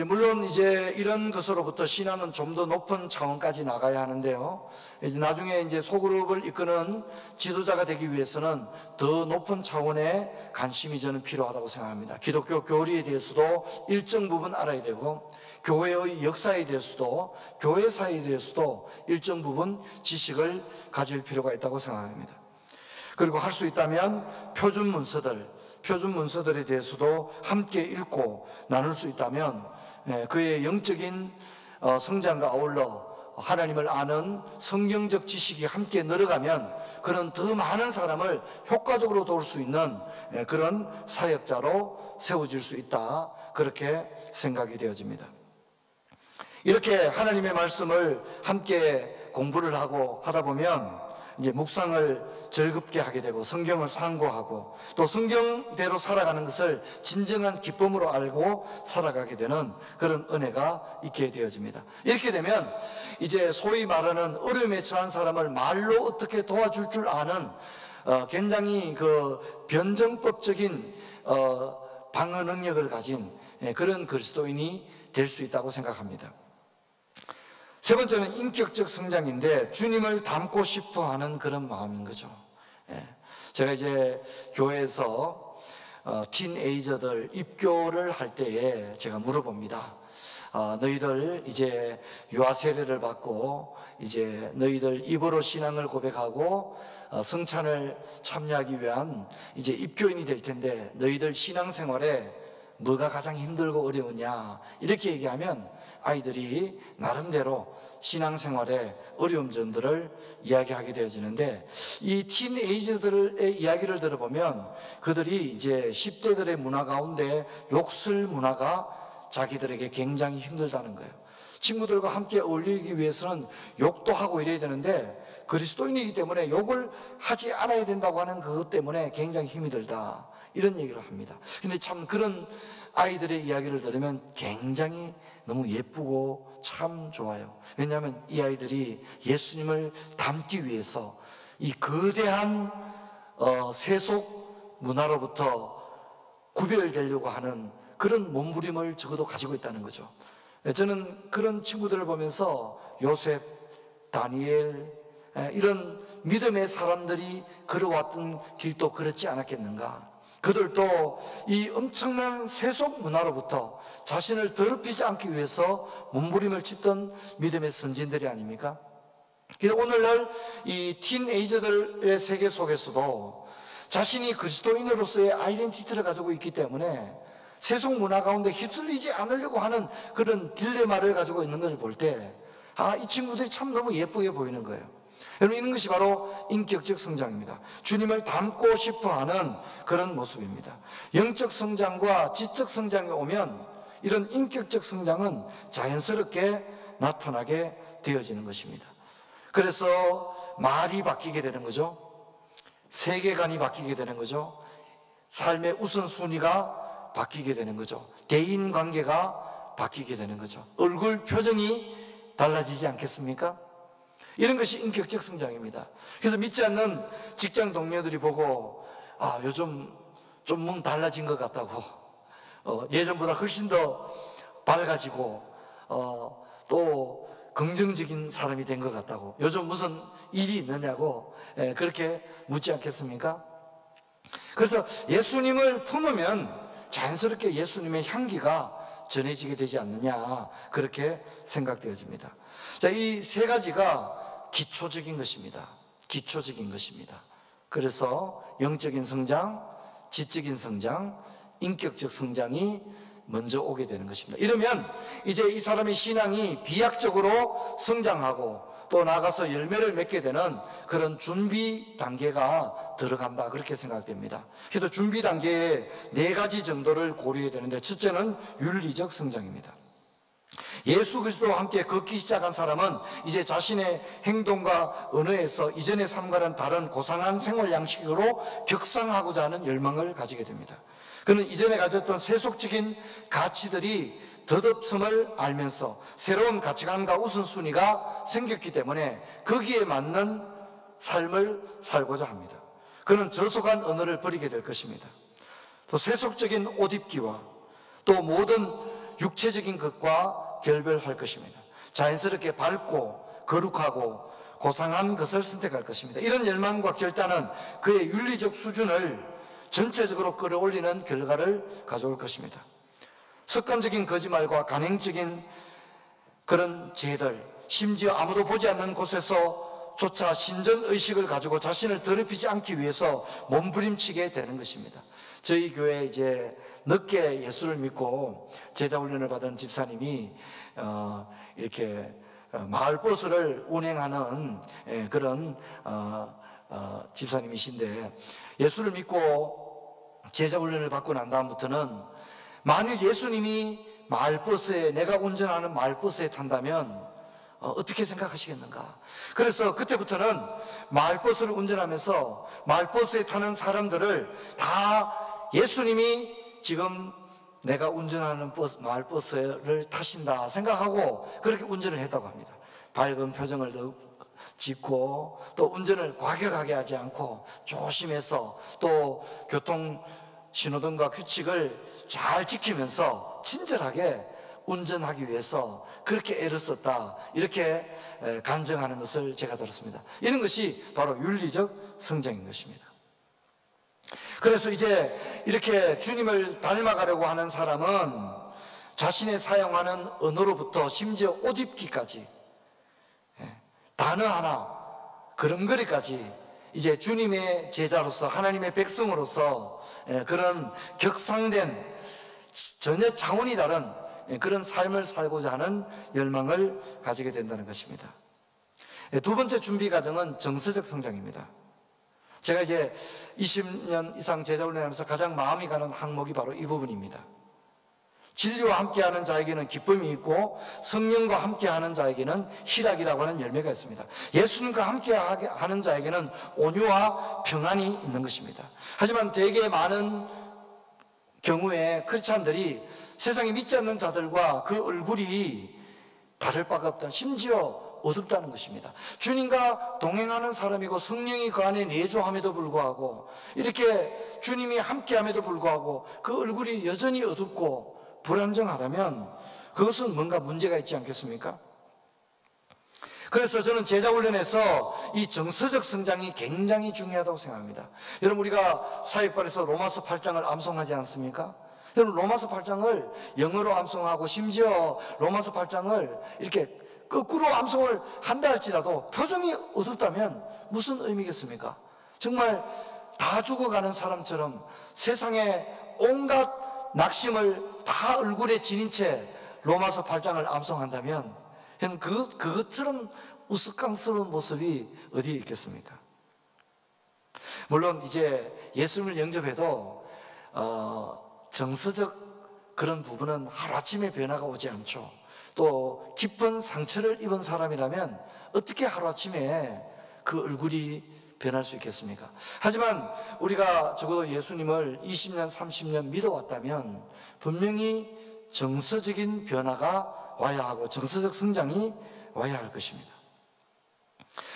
Speaker 3: 물론 이제 이런 것으로부터 신앙은 좀 더 높은 차원까지 나가야 하는데요. 이제 나중에 이제 소그룹을 이끄는 지도자가 되기 위해서는 더 높은 차원의 관심이 저는 필요하다고 생각합니다. 기독교 교리에 대해서도 일정 부분 알아야 되고, 교회의 역사에 대해서도, 교회사에 대해서도 일정 부분 지식을 가질 필요가 있다고 생각합니다. 그리고 할 수 있다면 표준 문서들에 대해서도 함께 읽고 나눌 수 있다면 그의 영적인 성장과 아울러 하나님을 아는 성경적 지식이 함께 늘어가면 그런 더 많은 사람을 효과적으로 도울 수 있는 그런 사역자로 세워질 수 있다, 그렇게 생각이 되어집니다. 이렇게 하나님의 말씀을 함께 공부를 하고 하다 보면 이제 묵상을 즐겁게 하게 되고 성경을 상고하고 또 성경대로 살아가는 것을 진정한 기쁨으로 알고 살아가게 되는 그런 은혜가 있게 되어집니다. 이렇게 되면 이제 소위 말하는 어려움에 처한 사람을 말로 어떻게 도와줄 줄 아는 굉장히 그 변정법적인 방어 능력을 가진 그런 그리스도인이 될 수 있다고 생각합니다. 세 번째는 인격적 성장인데 주님을 닮고 싶어 하는 그런 마음인 거죠. 제가 이제 교회에서 틴에이저들 입교를 할 때에 제가 물어봅니다. 너희들 이제 유아 세례를 받고 이제 너희들 입으로 신앙을 고백하고 성찬을 참여하기 위한 이제 입교인이 될 텐데 너희들 신앙생활에 뭐가 가장 힘들고 어려우냐, 이렇게 얘기하면 아이들이 나름대로 신앙생활의 어려움 점들을 이야기하게 되어지는데, 이 틴에이저들의 이야기를 들어보면 그들이 이제 10대들의 문화 가운데 욕설 문화가 자기들에게 굉장히 힘들다는 거예요. 친구들과 함께 어울리기 위해서는 욕도 하고 이래야 되는데 그리스도인이기 때문에 욕을 하지 않아야 된다고 하는 그것 때문에 굉장히 힘이 들다, 이런 얘기를 합니다. 근데 참 그런 아이들의 이야기를 들으면 굉장히 너무 예쁘고 참 좋아요. 왜냐하면 이 아이들이 예수님을 닮기 위해서 이 거대한 세속 문화로부터 구별되려고 하는 그런 몸부림을 적어도 가지고 있다는 거죠. 저는 그런 친구들을 보면서 요셉, 다니엘, 이런 믿음의 사람들이 걸어왔던 길도 그렇지 않았겠는가. 그들도 이 엄청난 세속 문화로부터 자신을 더럽히지 않기 위해서 몸부림을 쳤던 믿음의 선진들이 아닙니까? 그래서 오늘날 이 틴에이저들의 세계 속에서도 자신이 그리스도인으로서의 아이덴티티를 가지고 있기 때문에 세속 문화 가운데 휩쓸리지 않으려고 하는 그런 딜레마를 가지고 있는 것을 볼 때 이 친구들이 참 너무 예쁘게 보이는 거예요. 여러분, 이런 것이 바로 인격적 성장입니다. 주님을 닮고 싶어하는 그런 모습입니다. 영적 성장과 지적 성장이 오면 이런 인격적 성장은 자연스럽게 나타나게 되어지는 것입니다. 그래서 말이 바뀌게 되는 거죠. 세계관이 바뀌게 되는 거죠. 삶의 우선순위가 바뀌게 되는 거죠. 대인관계가 바뀌게 되는 거죠. 얼굴 표정이 달라지지 않겠습니까? 이런 것이 인격적 성장입니다. 그래서 믿지 않는 직장 동료들이 보고 요즘 좀 몸 달라진 것 같다고, 예전보다 훨씬 더 밝아지고 또 긍정적인 사람이 된 것 같다고, 요즘 무슨 일이 있느냐고 그렇게 묻지 않겠습니까? 그래서 예수님을 품으면 자연스럽게 예수님의 향기가 전해지게 되지 않느냐, 그렇게 생각되어집니다. 자, 이 세 가지가 기초적인 것입니다. 기초적인 것입니다. 그래서 영적인 성장, 지적인 성장, 인격적 성장이 먼저 오게 되는 것입니다. 이러면 이제 이 사람의 신앙이 비약적으로 성장하고 또 나아가서 열매를 맺게 되는 그런 준비 단계가 들어간다, 그렇게 생각됩니다. 그래서 준비 단계에 4가지 정도를 고려해야 되는데, 첫째는 윤리적 성장입니다. 예수 그리스도와 함께 걷기 시작한 사람은 이제 자신의 행동과 언어에서 이전의 삶과는 다른 고상한 생활 양식으로 격상하고자 하는 열망을 가지게 됩니다. 그는 이전에 가졌던 세속적인 가치들이 덧없음을 알면서 새로운 가치관과 우선순위가 생겼기 때문에 거기에 맞는 삶을 살고자 합니다. 그는 저속한 언어를 버리게 될 것입니다. 또 세속적인 옷 입기와 또 모든 육체적인 것과 결별할 것입니다. 자연스럽게 밝고 거룩하고 고상한 것을 선택할 것입니다. 이런 열망과 결단은 그의 윤리적 수준을 전체적으로 끌어올리는 결과를 가져올 것입니다. 습관적인 거짓말과 간행적인 그런 죄들, 심지어 아무도 보지 않는 곳에서조차 신전의식을 가지고 자신을 더럽히지 않기 위해서 몸부림치게 되는 것입니다. 저희 교회에 이제 늦게 예수를 믿고 제자훈련을 받은 집사님이 이렇게 마을버스를 운행하는 그런 집사님이신데, 예수를 믿고 제자훈련을 받고 난 다음부터는 만일 예수님이 마을버스에, 내가 운전하는 마을버스에 탄다면 어떻게 생각하시겠는가? 그래서 그때부터는 마을버스를 운전하면서 마을버스에 타는 사람들을 다 예수님이 지금 내가 운전하는 마을버스를 타신다 생각하고 그렇게 운전을 했다고 합니다. 밝은 표정을 짓고 또 운전을 과격하게 하지 않고 조심해서 또 교통 신호등과 규칙을 잘 지키면서 친절하게 운전하기 위해서 그렇게 애를 썼다, 이렇게 간증하는 것을 제가 들었습니다. 이런 것이 바로 윤리적 성장인 것입니다. 그래서 이제 이렇게 주님을 닮아가려고 하는 사람은 자신의 사용하는 언어로부터 심지어 옷 입기까지, 단어 하나, 걸음걸이까지 이제 주님의 제자로서, 하나님의 백성으로서 그런 격상된 전혀 차원이 다른 그런 삶을 살고자 하는 열망을 가지게 된다는 것입니다. 두 번째 준비 과정은 정서적 성장입니다. 제가 이제 20년 이상 제자훈련하면서 가장 마음이 가는 항목이 바로 이 부분입니다. 진리와 함께하는 자에게는 기쁨이 있고 성령과 함께하는 자에게는 희락이라고 하는 열매가 있습니다. 예수님과 함께하는 자에게는 온유와 평안이 있는 것입니다. 하지만 되게 많은 경우에 크리스찬들이 세상에 믿지 않는 자들과 그 얼굴이 다를 바가 없다, 심지어 어둡다는 것입니다. 주님과 동행하는 사람이고 성령이 그 안에 내주함에도 불구하고, 이렇게 주님이 함께함에도 불구하고 그 얼굴이 여전히 어둡고 불안정하다면 그것은 뭔가 문제가 있지 않겠습니까? 그래서 저는 제자훈련에서 이 정서적 성장이 굉장히 중요하다고 생각합니다. 여러분, 우리가 사역반에서 로마서 8장을 암송하지 않습니까? 여러분, 로마서 8장을 영어로 암송하고 심지어 로마서 8장을 이렇게 거꾸로 암송을 한다 할지라도 표정이 어둡다면 무슨 의미겠습니까? 정말 다 죽어가는 사람처럼 세상에 온갖 낙심을 다 얼굴에 지닌 채 로마서 8장을 암송한다면 그것처럼 우스꽝스러운 모습이 어디에 있겠습니까? 물론 이제 예수님을 영접해도 정서적 그런 부분은 하루아침에 변화가 오지 않죠. 또 깊은 상처를 입은 사람이라면 어떻게 하루아침에 그 얼굴이 변할 수 있겠습니까? 하지만 우리가 적어도 예수님을 20년, 30년 믿어왔다면 분명히 정서적인 변화가 와야 하고 정서적 성장이 와야 할 것입니다.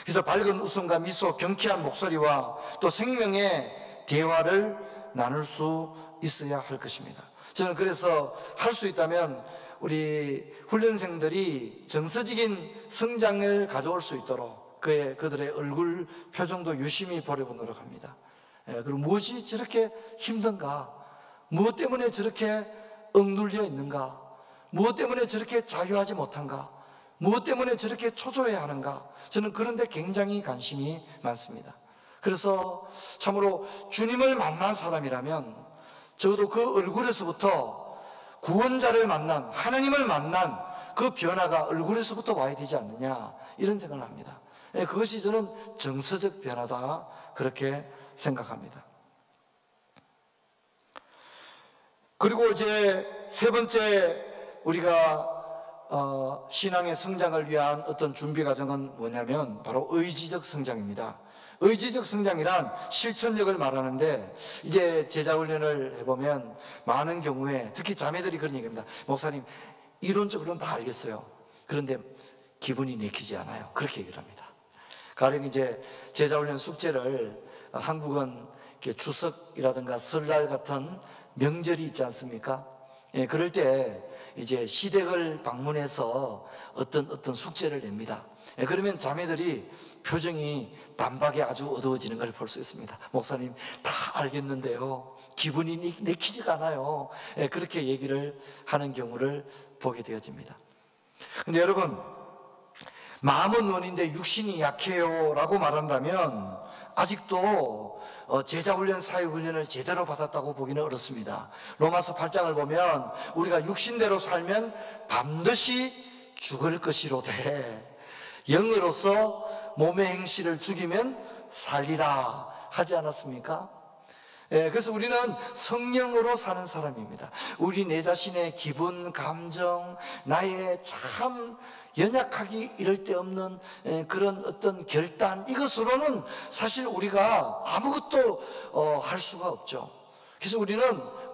Speaker 3: 그래서 밝은 웃음과 미소, 경쾌한 목소리와 또 생명의 대화를 나눌 수 있어야 할 것입니다. 저는 그래서 할 수 있다면 우리 훈련생들이 정서적인 성장을 가져올 수 있도록 그들의 얼굴 표정도 유심히 보려고 노력합니다. 그리고 무엇이 저렇게 힘든가? 무엇 때문에 저렇게 억눌려 있는가? 무엇 때문에 저렇게 자유하지 못한가? 무엇 때문에 저렇게 초조해야 하는가? 저는 그런 데 굉장히 관심이 많습니다. 그래서 참으로 주님을 만난 사람이라면 적어도 그 얼굴에서부터 구원자를 만난, 하나님을 만난 그 변화가 얼굴에서부터 와야 되지 않느냐, 이런 생각을 합니다. 그것이 저는 정서적 변화다, 그렇게 생각합니다. 그리고 이제 세 번째 우리가 신앙의 성장을 위한 어떤 준비 과정은 뭐냐면 바로 의지적 성장입니다. 의지적 성장이란 실천력을 말하는데, 이제 제자훈련을 해보면 많은 경우에 특히 자매들이 그런 얘기합니다. 목사님, 이론적으로는 다 알겠어요. 그런데 기분이 내키지 않아요. 그렇게 얘기를 합니다. 가령 이제 제자훈련 숙제를 한국은 이렇게 추석이라든가 설날 같은 명절이 있지 않습니까? 그럴 때 이제 시댁을 방문해서 어떤 숙제를 냅니다. 그러면 자매들이 표정이 단박에 아주 어두워지는 걸 볼 수 있습니다. 목사님, 다 알겠는데요, 기분이 내키지가 않아요. 그렇게 얘기를 하는 경우를 보게 되어집니다. 근데 여러분, 마음은 원인데 육신이 약해요 라고 말한다면 아직도 제자훈련, 사회훈련을 제대로 받았다고 보기는 어렵습니다. 로마서 8장을 보면 우리가 육신대로 살면 반드시 죽을 것이로되 영으로서 몸의 행실을 죽이면 살리라 하지 않았습니까? 그래서 우리는 성령으로 사는 사람입니다. 우리 내 자신의 기분, 감정, 나의 참 연약하기 이럴 데 없는 그런 어떤 결단, 이것으로는 사실 우리가 아무것도 할 수가 없죠. 그래서 우리는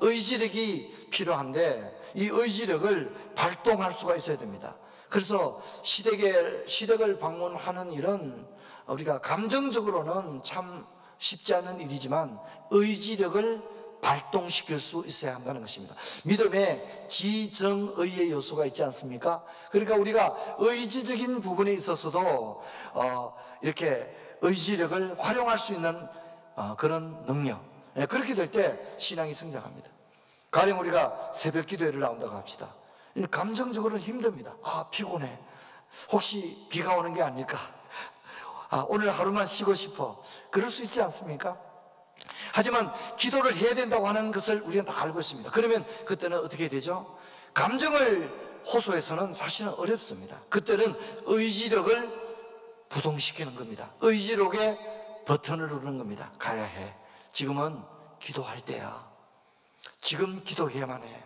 Speaker 3: 의지력이 필요한데 이 의지력을 발동할 수가 있어야 됩니다. 그래서 시댁을 방문하는 일은 우리가 감정적으로는 참 쉽지 않은 일이지만 의지력을 발동시킬 수 있어야 한다는 것입니다. 믿음에 지정의의 요소가 있지 않습니까? 그러니까 우리가 의지적인 부분에 있어서도 이렇게 의지력을 활용할 수 있는 그런 능력, 그렇게 될 때 신앙이 성장합니다. 가령 우리가 새벽 기도회를 나온다고 합시다. 감정적으로는 힘듭니다. 피곤해. 혹시 비가 오는 게 아닐까? 오늘 하루만 쉬고 싶어. 그럴 수 있지 않습니까? 하지만 기도를 해야 된다고 하는 것을 우리는 다 알고 있습니다. 그러면 그때는 어떻게 되죠? 감정을 호소해서는 사실은 어렵습니다. 그때는 의지력을 구동시키는 겁니다. 의지력의 버튼을 누르는 겁니다. 가야 해. 지금은 기도할 때야. 지금 기도해야만 해.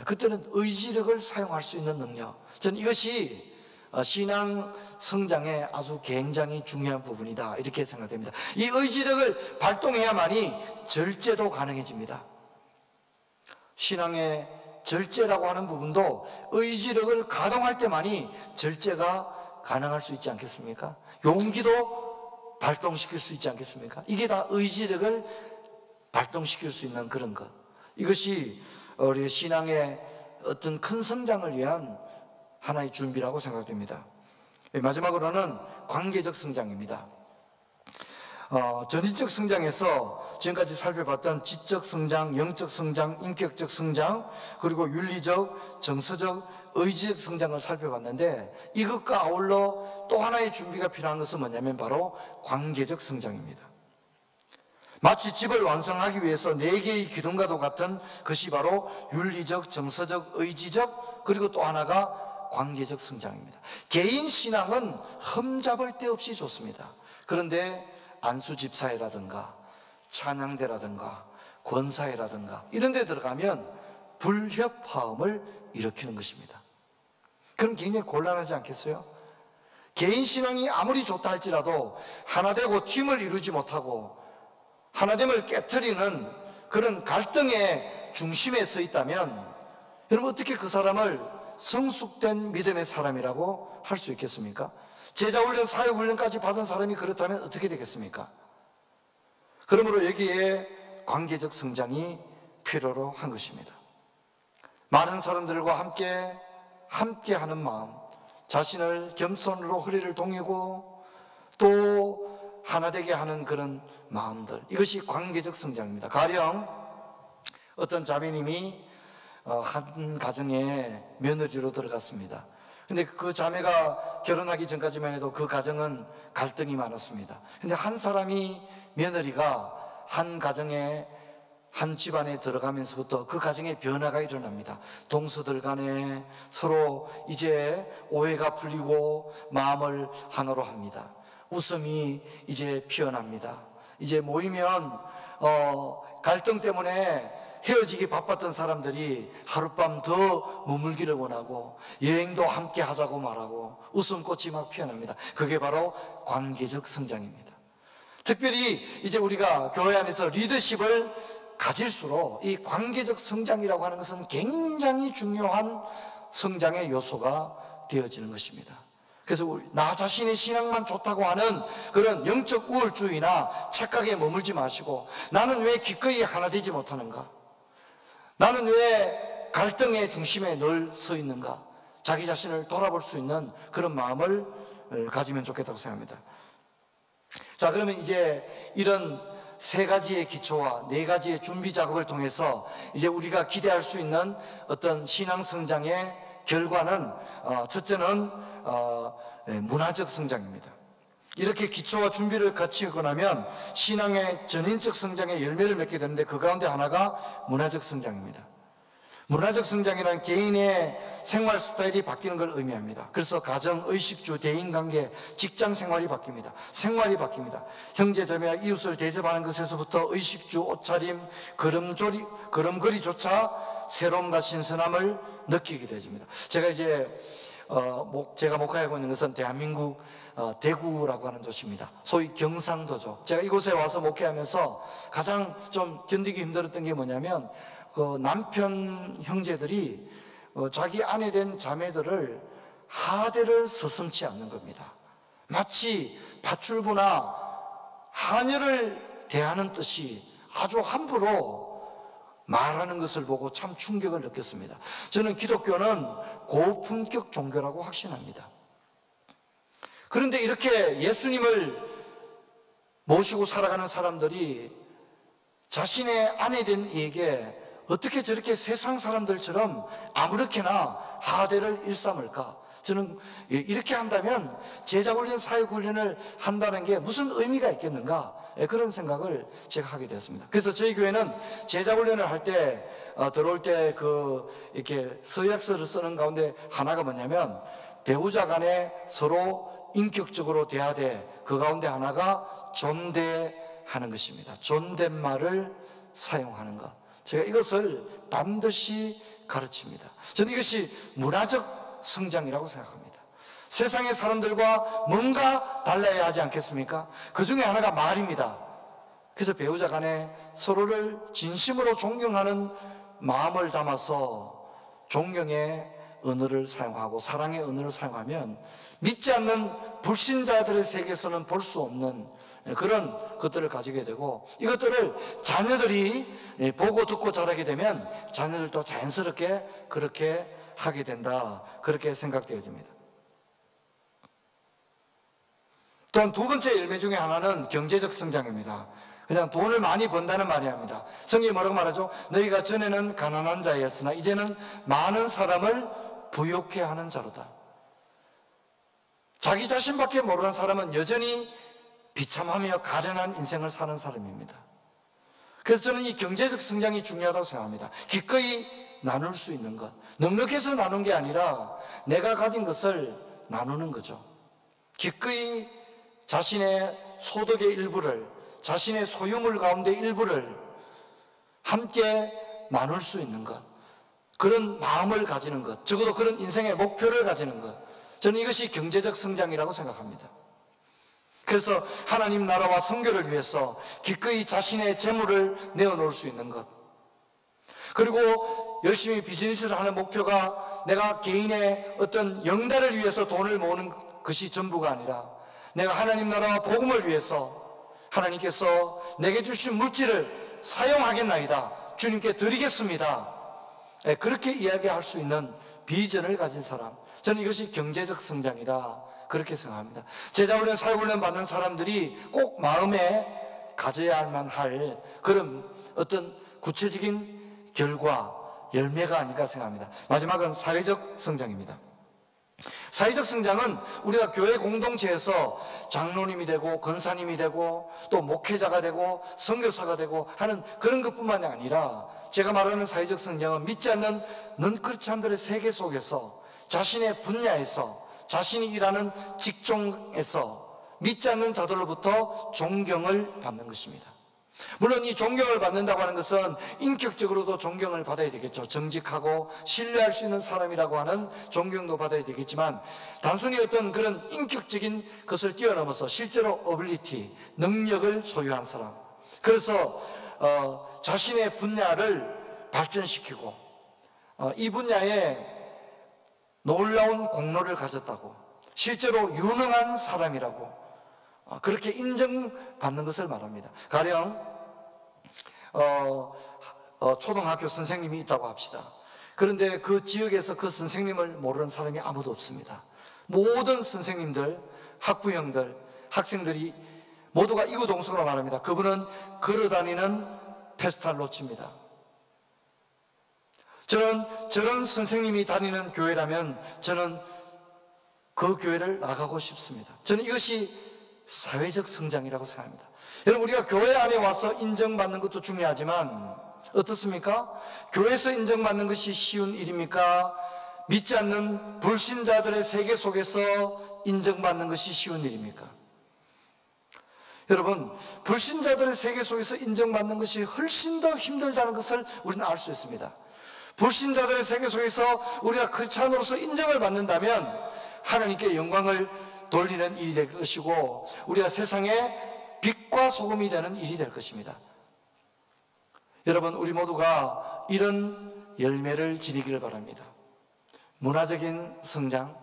Speaker 3: 그때는 의지력을 사용할 수 있는 능력, 저는 이것이 신앙 성장에 아주 굉장히 중요한 부분이다, 이렇게 생각됩니다. 이 의지력을 발동해야만이 절제도 가능해집니다. 신앙의 절제라고 하는 부분도 의지력을 가동할 때만이 절제가 가능할 수 있지 않겠습니까? 용기도 발동시킬 수 있지 않겠습니까? 이게 다 의지력을 발동시킬 수 있는 그런 것, 이것이 우리 신앙의 어떤 큰 성장을 위한 하나의 준비라고 생각됩니다. 마지막으로는 관계적 성장입니다. 전인적 성장에서 지금까지 살펴봤던 지적 성장, 영적 성장, 인격적 성장, 그리고 윤리적, 정서적, 의지적 성장을 살펴봤는데, 이것과 아울러 또 하나의 준비가 필요한 것은 뭐냐면 바로 관계적 성장입니다. 마치 집을 완성하기 위해서 4개의 기둥과도 같은 것이 바로 윤리적, 정서적, 의지적, 그리고 또 하나가 관계적 성장입니다. 개인 신앙은 흠잡을 데 없이 좋습니다. 그런데 안수집사회라든가 찬양대라든가 권사회라든가 이런 데 들어가면 불협화음을 일으키는 것입니다. 그럼 굉장히 곤란하지 않겠어요? 개인 신앙이 아무리 좋다 할지라도 하나 되고 팀을 이루지 못하고 하나됨을 깨트리는 그런 갈등의 중심에 서 있다면 여러분 어떻게 그 사람을 성숙된 믿음의 사람이라고 할 수 있겠습니까? 제자훈련, 사회훈련까지 받은 사람이 그렇다면 어떻게 되겠습니까? 그러므로 여기에 관계적 성장이 필요로 한 것입니다. 많은 사람들과 함께 하는 마음, 자신을 겸손으로 허리를 동이고 또 하나 되게 하는 그런 마음들, 이것이 관계적 성장입니다. 가령 어떤 자매님이 한 가정에 며느리로 들어갔습니다. 근데 그 자매가 결혼하기 전까지만 해도 그 가정은 갈등이 많았습니다. 근데 한 사람이, 며느리가 한 가정에, 한 집안에 들어가면서부터 그 가정에 변화가 일어납니다. 동서들 간에 서로 이제 오해가 풀리고 마음을 하나로 합니다. 웃음이 이제 피어납니다. 이제 모이면 갈등 때문에 헤어지기 바빴던 사람들이 하룻밤 더 머물기를 원하고 여행도 함께 하자고 말하고 웃음꽃이 막 피어납니다. 그게 바로 관계적 성장입니다. 특별히 이제 우리가 교회 안에서 리더십을 가질수록 이 관계적 성장이라고 하는 것은 굉장히 중요한 성장의 요소가 되어지는 것입니다. 그래서 나 자신의 신앙만 좋다고 하는 그런 영적 우월주의나 착각에 머물지 마시고, 나는 왜 기꺼이 하나 되지 못하는가? 나는 왜 갈등의 중심에 늘 서 있는가? 자기 자신을 돌아볼 수 있는 그런 마음을 가지면 좋겠다고 생각합니다. 자, 그러면 이제 이런 세 가지의 기초와 네 가지의 준비 작업을 통해서 이제 우리가 기대할 수 있는 어떤 신앙 성장의 결과는 첫째는 문화적 성장입니다. 이렇게 기초와 준비를 거치고 나면 신앙의 전인적 성장의 열매를 맺게 되는데 그 가운데 하나가 문화적 성장입니다. 문화적 성장이란 개인의 생활 스타일이 바뀌는 걸 의미합니다. 그래서 가정, 의식주, 대인관계, 직장 생활이 바뀝니다. 생활이 바뀝니다. 형제 자매와 이웃을 대접하는 것에서부터 의식주, 옷차림, 걸음걸이조차 새로움과 신선함을 느끼게 되집니다. 제가 이제 제가 목회하고 있는 것은 대한민국 대구라고 하는 도시입니다. 소위 경상도죠. 제가 이곳에 와서 목회하면서 가장 좀 견디기 힘들었던 게 뭐냐면 그 남편 형제들이 자기 아내 된 자매들을 하대를 서슴지 않는 겁니다. 마치 파출부나 하녀를 대하는 듯이 아주 함부로 말하는 것을 보고 참 충격을 느꼈습니다. 저는 기독교는 고품격 종교라고 확신합니다. 그런데 이렇게 예수님을 모시고 살아가는 사람들이 자신의 아내 된 이에게 어떻게 저렇게 세상 사람들처럼 아무렇게나 하대를 일삼을까? 저는 이렇게 한다면 제자훈련, 사역훈련을 한다는 게 무슨 의미가 있겠는가? 그런 생각을 제가 하게 되었습니다. 그래서 저희 교회는 제자훈련을 할 때 들어올 때 이렇게 서약서를 쓰는 가운데 하나가 뭐냐면 배우자 간에 서로 인격적으로 대하되 그 가운데 하나가 존대하는 것입니다. 존댓말을 사용하는 것. 제가 이것을 반드시 가르칩니다. 저는 이것이 문화적 성장이라고 생각합니다. 세상의 사람들과 뭔가 달라야 하지 않겠습니까? 그 중에 하나가 말입니다. 그래서 배우자 간에 서로를 진심으로 존경하는 마음을 담아서 존경의 언어를 사용하고 사랑의 언어를 사용하면 믿지 않는 불신자들의 세계에서는 볼 수 없는 그런 것들을 가지게 되고, 이것들을 자녀들이 보고 듣고 자라게 되면 자녀들도 자연스럽게 그렇게 하게 된다, 그렇게 생각되어집니다. 또한 두 번째 열매 중에 하나는 경제적 성장입니다. 그냥 돈을 많이 번다는 말이 합니다. 성경이 뭐라고 말하죠? 너희가 전에는 가난한 자였으나 이제는 많은 사람을 부욕해 하는 자로다. 자기 자신밖에 모르는 사람은 여전히 비참하며 가련한 인생을 사는 사람입니다. 그래서 저는 이 경제적 성장이 중요하다고 생각합니다. 기꺼이 나눌 수 있는 것, 넉넉해서 나눈 게 아니라 내가 가진 것을 나누는 거죠. 기꺼이 자신의 소득의 일부를, 자신의 소유물 가운데 일부를 함께 나눌 수 있는 것, 그런 마음을 가지는 것, 적어도 그런 인생의 목표를 가지는 것, 저는 이것이 경제적 성장이라고 생각합니다. 그래서 하나님 나라와 선교를 위해서 기꺼이 자신의 재물을 내어놓을 수 있는 것, 그리고 열심히 비즈니스를 하는 목표가 내가 개인의 어떤 영달을 위해서 돈을 모으는 것이 전부가 아니라 내가 하나님 나라와 복음을 위해서 하나님께서 내게 주신 물질을 사용하겠나이다, 주님께 드리겠습니다, 그렇게 이야기할 수 있는 비전을 가진 사람, 저는 이것이 경제적 성장이다, 그렇게 생각합니다. 제자훈련, 사역훈련 받는 사람들이 꼭 마음에 가져야만 할 그런 어떤 구체적인 결과, 열매가 아닐까 생각합니다. 마지막은 사회적 성장입니다. 사회적 성장은 우리가 교회 공동체에서 장로님이 되고 권사님이 되고 또 목회자가 되고 선교사가 되고 하는 그런 것뿐만이 아니라, 제가 말하는 사회적 성장은 믿지 않는 넌크리스찬들의 세계 속에서 자신의 분야에서, 자신이 일하는 직종에서 믿지 않는 자들로부터 존경을 받는 것입니다. 물론 이 존경을 받는다고 하는 것은 인격적으로도 존경을 받아야 되겠죠. 정직하고 신뢰할 수 있는 사람이라고 하는 존경도 받아야 되겠지만, 단순히 어떤 그런 인격적인 것을 뛰어넘어서 실제로 어빌리티, 능력을 소유한 사람, 그래서 자신의 분야를 발전시키고 이 분야에 놀라운 공로를 가졌다고, 실제로 유능한 사람이라고 그렇게 인정받는 것을 말합니다. 가령 초등학교 선생님이 있다고 합시다. 그런데 그 지역에서 그 선생님을 모르는 사람이 아무도 없습니다. 모든 선생님들, 학부형들, 학생들이 모두가 이구동성으로 말합니다. 그분은 걸어다니는 페스탈로치입니다. 저는 저런 선생님이 다니는 교회라면 저는 그 교회를 나가고 싶습니다. 저는 이것이 사회적 성장이라고 생각합니다. 여러분, 우리가 교회 안에 와서 인정받는 것도 중요하지만 어떻습니까? 교회에서 인정받는 것이 쉬운 일입니까? 믿지 않는 불신자들의 세계 속에서 인정받는 것이 쉬운 일입니까? 여러분, 불신자들의 세계 속에서 인정받는 것이 훨씬 더 힘들다는 것을 우리는 알 수 있습니다. 불신자들의 세계 속에서 우리가 크리스찬으로서 인정을 받는다면 하나님께 영광을 돌리는 일이 될 것이고, 우리가 세상에 빛과 소금이 되는 일이 될 것입니다. 여러분, 우리 모두가 이런 열매를 지니기를 바랍니다. 문화적인 성장,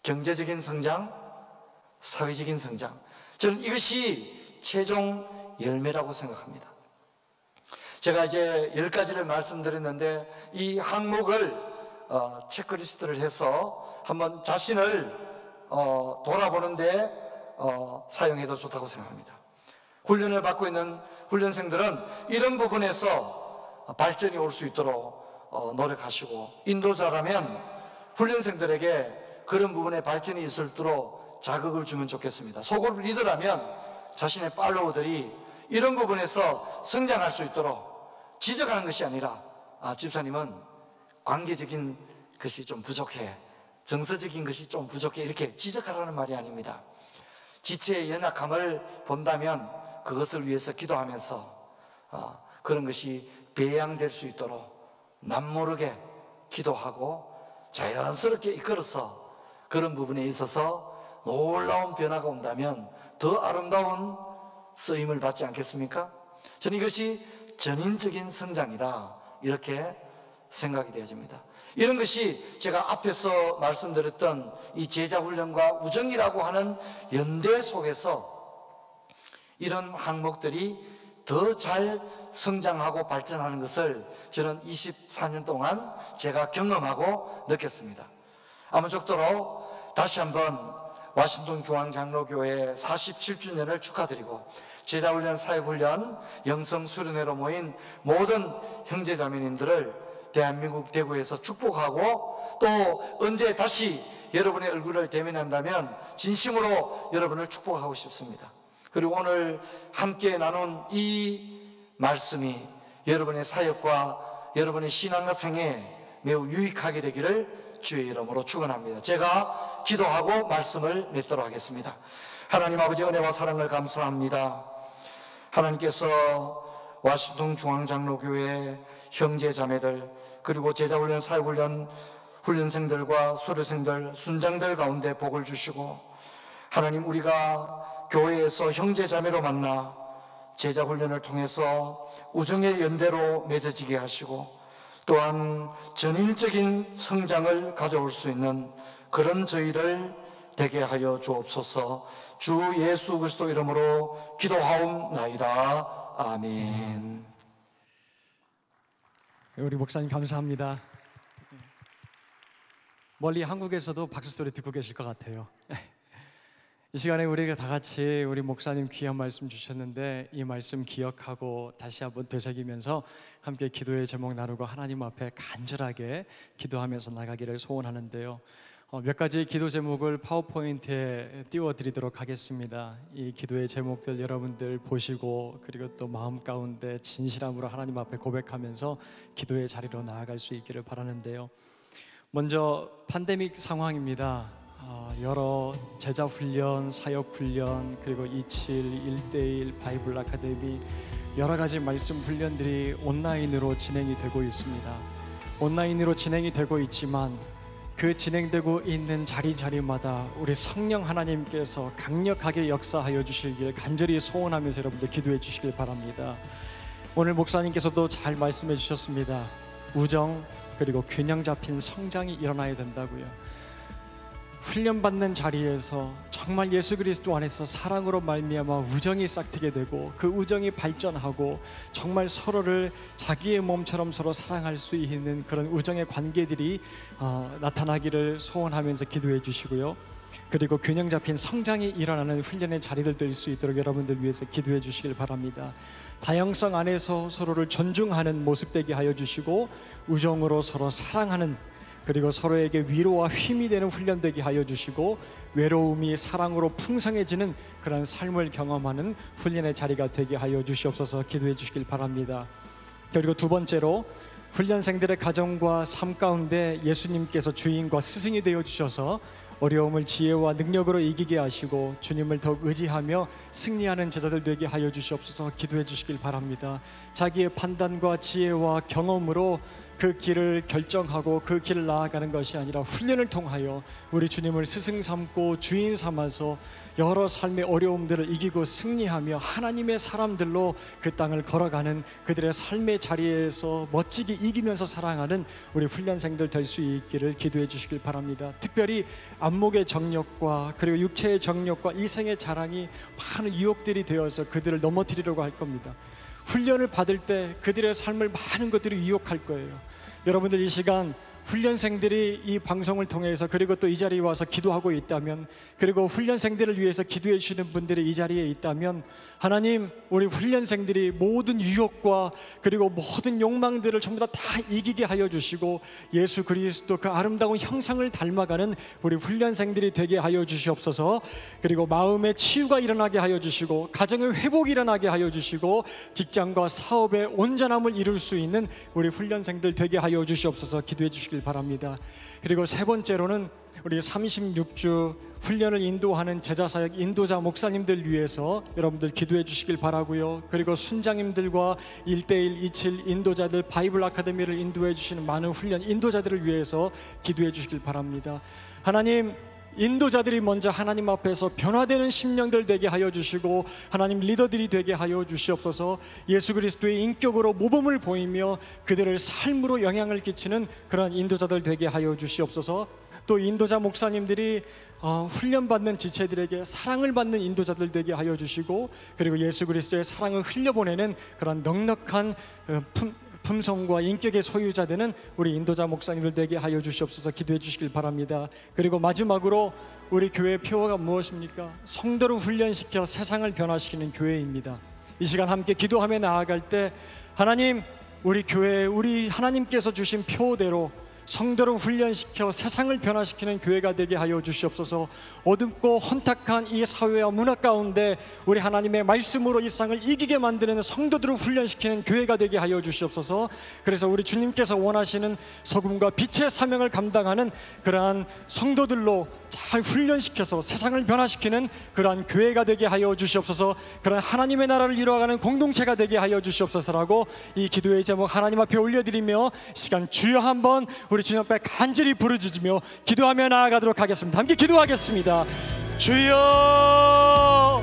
Speaker 3: 경제적인 성장, 사회적인 성장, 저는 이것이 최종 열매라고 생각합니다. 제가 이제 10가지를 말씀드렸는데 이 항목을 체크리스트를 해서 한번 자신을 돌아보는데 사용해도 좋다고 생각합니다. 훈련을 받고 있는 훈련생들은 이런 부분에서 발전이 올 수 있도록 노력하시고, 인도자라면 훈련생들에게 그런 부분에 발전이 있도록 자극을 주면 좋겠습니다. 소그룹 리더라면 자신의 팔로워들이 이런 부분에서 성장할 수 있도록 지적하는 것이 아니라, 집사님은 관계적인 것이 좀 부족해, 정서적인 것이 좀 부족해, 이렇게 지적하라는 말이 아닙니다. 지체의 연약함을 본다면 그것을 위해서 기도하면서 그런 것이 배양될 수 있도록 남모르게 기도하고 자연스럽게 이끌어서 그런 부분에 있어서 놀라운 변화가 온다면 더 아름다운 쓰임을 받지 않겠습니까? 저는 이것이 전인적인 성장이다, 이렇게 생각이 되어집니다. 이런 것이 제가 앞에서 말씀드렸던 이 제자훈련과 우정이라고 하는 연대 속에서 이런 항목들이 더 잘 성장하고 발전하는 것을 저는 24년 동안 제가 경험하고 느꼈습니다. 아무쪼록 다시 한번 와싱턴 중앙장로교회 47주년을 축하드리고, 제자훈련, 사역훈련, 영성수련회로 모인 모든 형제자매님들을 대한민국 대구에서 축복하고, 또 언제 다시 여러분의 얼굴을 대면한다면 진심으로 여러분을 축복하고 싶습니다. 그리고 오늘 함께 나눈 이 말씀이 여러분의 사역과 여러분의 신앙과 생에 매우 유익하게 되기를 주의 이름으로 축원합니다. 제가 기도하고 말씀을 맺도록 하겠습니다. 하나님 아버지 은혜와 사랑을 감사합니다. 하나님께서 워싱턴 중앙장로교회 형제 자매들 그리고 제자훈련 사역훈련 훈련생들과 수료생들 순장들 가운데 복을 주시고 하나님 우리가 교회에서 형제 자매로 만나 제자훈련을 통해서 우정의 연대로 맺어지게 하시고 또한 전인적인 성장을 가져올 수 있는 그런 저희를 되게 하여 주옵소서. 주 예수 그리스도 이름으로 기도하옵나이다. 아멘.
Speaker 4: 우리 목사님 감사합니다. 멀리 한국에서도 박수 소리 듣고 계실 것 같아요. 이 시간에 우리가 다 같이 우리 목사님 귀한 말씀 주셨는데 이 말씀 기억하고 다시 한번 되새기면서 함께 기도의 제목 나누고 하나님 앞에 간절하게 기도하면서 나가기를 소원하는데요. 몇 가지 기도 제목을 파워포인트에 띄워드리도록 하겠습니다. 이 기도의 제목들 여러분들 보시고 그리고 또 마음 가운데 진실함으로 하나님 앞에 고백하면서 기도의 자리로 나아갈 수 있기를 바라는데요. 먼저 팬데믹 상황입니다. 여러 제자훈련, 사역훈련, 그리고 27, 1대1, 바이블 아카데미 여러 가지 말씀 훈련들이 온라인으로 진행이 되고 있습니다. 온라인으로 진행이 되고 있지만 그 진행되고 있는 자리마다 우리 성령 하나님께서 강력하게 역사하여 주시길 간절히 소원하면서 여러분들 기도해 주시길 바랍니다. 오늘 목사님께서도 잘 말씀해 주셨습니다. 우정 그리고 균형 잡힌 성장이 일어나야 된다고요. 훈련받는 자리에서 정말 예수 그리스도 안에서 사랑으로 말미암아 우정이 싹트게 되고 그 우정이 발전하고 정말 서로를 자기의 몸처럼 서로 사랑할 수 있는 그런 우정의 관계들이 나타나기를 소원하면서 기도해 주시고요. 그리고 균형 잡힌 성장이 일어나는 훈련의 자리들 될 수 있도록 여러분들 위해서 기도해 주시길 바랍니다. 다양성 안에서 서로를 존중하는 모습 되게 하여 주시고 우정으로 서로 사랑하는 그리고 서로에게 위로와 힘이 되는 훈련 되게 하여 주시고 외로움이 사랑으로 풍성해지는 그런 삶을 경험하는 훈련의 자리가 되게 하여 주시옵소서 기도해 주시길 바랍니다. 그리고 두 번째로 훈련생들의 가정과 삶 가운데 예수님께서 주인과 스승이 되어 주셔서 어려움을 지혜와 능력으로 이기게 하시고 주님을 더욱 의지하며 승리하는 제자들 되게 하여 주시옵소서 기도해 주시길 바랍니다. 자기의 판단과 지혜와 경험으로 그 길을 결정하고 그 길을 나아가는 것이 아니라 훈련을 통하여 우리 주님을 스승 삼고 주인 삼아서 여러 삶의 어려움들을 이기고 승리하며 하나님의 사람들로 그 땅을 걸어가는 그들의 삶의 자리에서 멋지게 이기면서 사랑하는 우리 훈련생들 될 수 있기를 기도해 주시길 바랍니다. 특별히 안목의 정욕과 그리고 육체의 정욕과 이생의 자랑이 많은 유혹들이 되어서 그들을 넘어뜨리려고 할 겁니다. 훈련을 받을 때 그들의 삶을 많은 것들이 유혹할 거예요. 여러분들 이 시간 훈련생들이 이 방송을 통해서 그리고 또 이 자리에 와서 기도하고 있다면 그리고 훈련생들을 위해서 기도해 주시는 분들이 이 자리에 있다면 하나님 우리 훈련생들이 모든 유혹과 그리고 모든 욕망들을 전부 다 이기게 하여 주시고 예수 그리스도 그 아름다운 형상을 닮아가는 우리 훈련생들이 되게 하여 주시옵소서. 그리고 마음의 치유가 일어나게 하여 주시고 가정의 회복이 일어나게 하여 주시고 직장과 사업의 온전함을 이룰 수 있는 우리 훈련생들 되게 하여 주시옵소서 기도해 주시길 바랍니다. 그리고 세 번째로는 우리 36주 훈련을 인도하는 제자사역 인도자 목사님들 위해서 여러분들 기도해 주시길 바라고요. 그리고 순장님들과 1대1, 27 인도자들 바이블 아카데미를 인도해 주시는 많은 훈련 인도자들을 위해서 기도해 주시길 바랍니다. 하나님 인도자들이 먼저 하나님 앞에서 변화되는 심령들 되게 하여 주시고 하나님 리더들이 되게 하여 주시옵소서. 예수 그리스도의 인격으로 모범을 보이며 그들을 삶으로 영향을 끼치는 그런 인도자들 되게 하여 주시옵소서. 또 인도자 목사님들이 훈련받는 지체들에게 사랑을 받는 인도자들 되게 하여 주시고 그리고 예수 그리스도의 사랑을 흘려보내는 그런 넉넉한 품성과 인격의 소유자 되는 우리 인도자 목사님들 되게 하여 주시옵소서 기도해 주시길 바랍니다. 그리고 마지막으로 우리 교회의 표어가 무엇입니까? 성도를 훈련시켜 세상을 변화시키는 교회입니다. 이 시간 함께 기도하며 나아갈 때 하나님 우리 교회 우리 하나님께서 주신 표대로 성도를 훈련시켜 세상을 변화시키는 교회가 되게 하여 주시옵소서. 어둡고 혼탁한 이 사회와 문화 가운데 우리 하나님의 말씀으로 이 세상을 이기게 만드는 성도들을 훈련시키는 교회가 되게 하여 주시옵소서. 그래서 우리 주님께서 원하시는 소금과 빛의 사명을 감당하는 그러한 성도들로 잘 훈련시켜서 세상을 변화시키는 그러한 교회가 되게 하여 주시옵소서. 그러한 하나님의 나라를 이루어가는 공동체가 되게 하여 주시옵소서라고 이 기도의 제목 하나님 앞에 올려드리며 시간 주여 한번 우리 주님 앞에 간절히 부르짖으며 기도하며 나아가도록 하겠습니다. 함께 기도하겠습니다. 주여,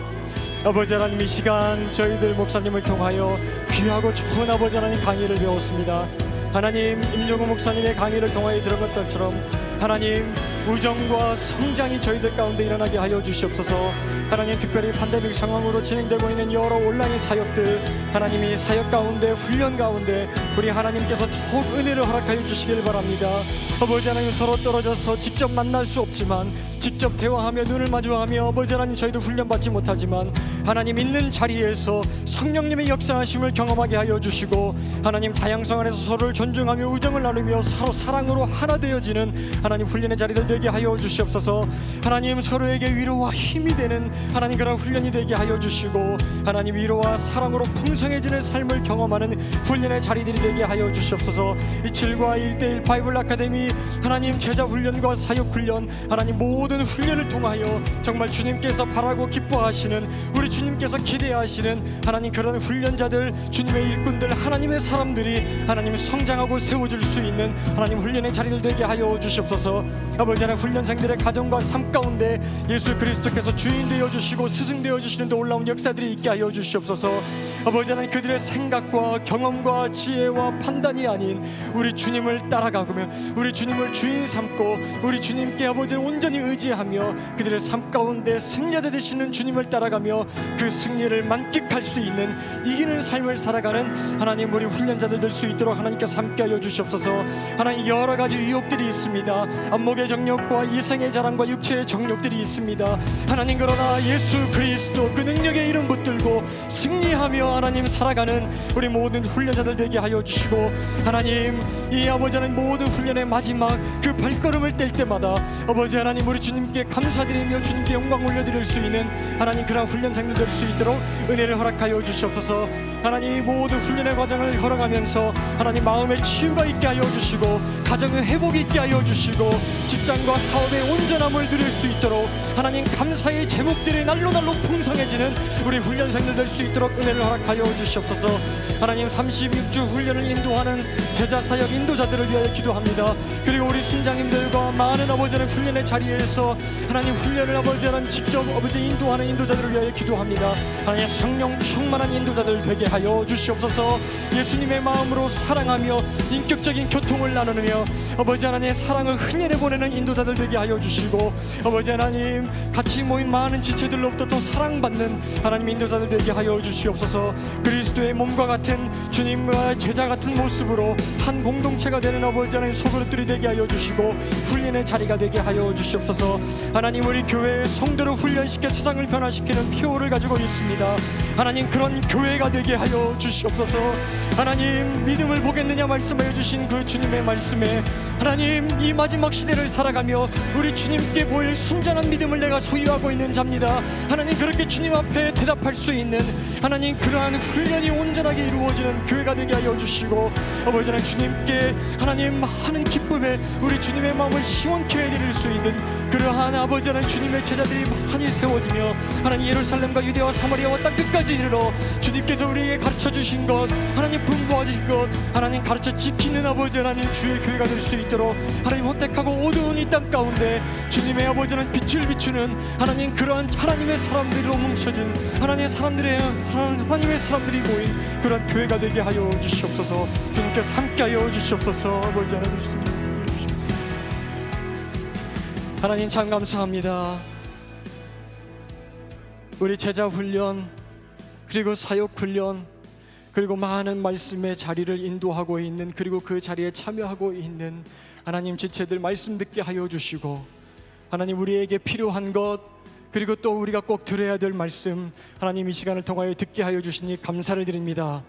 Speaker 4: 아버지 하나님, 이 시간 저희들 목사님을 통하여 귀하고 좋은 아버지 하나님 강의를 배웠습니다. 하나님, 임종우 목사님의 강의를 통하여 들은 것처럼 하나님 우정과 성장이 저희들 가운데 일어나게 하여 주시옵소서. 하나님, 특별히 팬데믹 상황으로 진행되고 있는 여러 온라인 사역들, 하나님이 사역 가운데 훈련 가운데 우리 하나님께서 더욱 은혜를 허락하여 주시길 바랍니다. 아버지 하나님, 서로 떨어져서 직접 만날 수 없지만 직접 대화하며 눈을 마주하며 아버지 하나님 저희도 훈련받지 못하지만 하나님 있는 자리에서 성령님의 역사하심을 경험하게 하여 주시고 하나님 다양성 안에서 서로를 존중하며 우정을 나누며 서로 사랑으로 하나 되어지는 하나님 훈련의 자리들 되게 하여 주시옵소서. 하나님, 서로에게 위로와 힘이 되는 하나님 그런 훈련이 되게 하여 주시고 하나님 위로와 사랑으로 풍성해지는 삶을 경험하는 훈련의 자리들이 되게 하여 주시옵소서. 27과 1:1 바이블 아카데미 하나님 제자 훈련과 사역 훈련, 하나님 모든 훈련을 통하여 정말 주님께서 바라고 기뻐하시는, 우리 주님께서 기대하시는 하나님 그런 훈련자들, 주님의 일꾼들, 하나님의 사람들이 하나님 성장하고 세워질 수 있는 하나님 훈련의 자리들 되게 하여 주시옵소서. 아버지 하나님, 훈련생들의 가정과 삶 가운데 예수 그리스도께서 주인 되어 주시고 스승 되어 주시는 놀라운 역사들이 있게 하여 주시옵소서. 아버지 하나님, 그들의 생각과 경험과 지혜와 판단이 아닌 우리 주님을 따라가며 우리 주님을 주인 삼고 우리 주님께 아버지 온전히 의지하며 그들의 삶 가운데 승리자 되시는 주님을 따라가며 그 승리를 만끽할 수 있는 이기는 삶을 살아가는 하나님 우리 훈련자들 될 수 있도록 하나님께서 함께하여 주시옵소서. 하나님, 여러 가지 유혹들이 있습니다. 안목의 정욕과 이성의 자랑과 육체의 정욕들이 있습니다. 하나님, 그러나 예수 그리스도 그 능력의 이름 붙들고 승리하며 하나님 살아가는 우리 모든 훈련자들 되게 하여 주시고 하나님, 이 아버지 하나님 모든 훈련의 마지막 그 발걸음을 뗄 때마다 아버지 하나님 우리 주님께 감사드리며 주님께 영광 올려드릴 수 있는 하나님 그런 훈련생들 될 수 있도록 은혜를 허락하여 주시옵소서. 하나님, 모든 훈련의 과정을 걸어가면서 하나님 마음의 치유가 있게 하여 주시고 가정의 회복이 있게 하여 주시고 직장과 사업의 온전함을 누릴 수 있도록 하나님 감사의 제목들이 날로 풍성해지는 우리 훈련생들 될 수 있도록 은혜를 허락하여 주시옵소서. 하나님, 36주 훈련을 인도하는 제자 사역 인도자들을 위하여 기도합니다. 그리고 우리 순장님들과 많은 아버지의 훈련의 자리에서 하나님 훈련을 아버지 하나님 직접 아버지 인도하는 인도자들을 위하여 기도합니다. 하나님, 성령 충만한 인도자들 되게 하여 주시옵소서. 예수님의 마음으로 사랑하며 인격적인 교통을 나누며 아버지 하나님의 사랑을 흔히내 보내는 인도자들 되게 하여 주시고 아버지 하나님 같이 모인 많은 지체들로부터 또 사랑받는 하나님 인도자들 되게 하여 주시옵소서. 그리스도의 몸과 같은 주님과 제자 같은 모습으로 한 공동체가 되는 아버지 하나님 소그룹들이 되게 하여 주시고 훈련의 자리가 되게 하여 주시옵소서. 하나님, 우리 교회의 성도를 훈련시켜 세상을 변화시키는 피오를 가지고 있습니다. 하나님, 그런 교회가 되게 하여 주시옵소서. 하나님, 믿음을 보겠느냐 말씀하여 주신 그 주님의 말씀에 하나님 이 마지막 시대를 살아가며 우리 주님께 보일 순전한 믿음을 내가 소유하고 있는 자입니다. 하나님, 그렇게 주님 앞에 대답할 수 있는 하나님 그러한 훈련이 온전하게 이루어지는 교회가 되게 하여 주시고 아버지 하나님 주님께 하나님 많은 기쁨에 우리 주님의 마음을 시원케 해드릴 수 있는 그러한 아버지 하나님 주님의 제자들이 많이 세워지며 하나님 예루살렘과 유대와 사마리아와 땅 끝까지 이르러 주님께서 우리에게 가르쳐 주신 것 하나님 분부하신 것 하나님 가르쳐 지키는 아버지 하나님 주의 교회가 될 수 있도록 하나님 혼택하고 어두운 이 땅 가운데 주님의 아버지 하나님 빛을 비추는 하나님 그러한 하나님의 사람들로 뭉쳐진 하나님의 사람들이 모인 그런 교회가 되게 하여 주시옵소서. 주님께서 함께하여 주시옵소서. 아버지 하나님 하나님 참 감사합니다. 우리 제자 훈련 그리고 사역 훈련 그리고 많은 말씀의 자리를 인도하고 있는 그리고 그 자리에 참여하고 있는 하나님 지체들 말씀 듣게 하여 주시고 하나님 우리에게 필요한 것 그리고 또 우리가 꼭 들어야 될 말씀 하나님 이 시간을 통하여 듣게 하여 주시니 감사를 드립니다.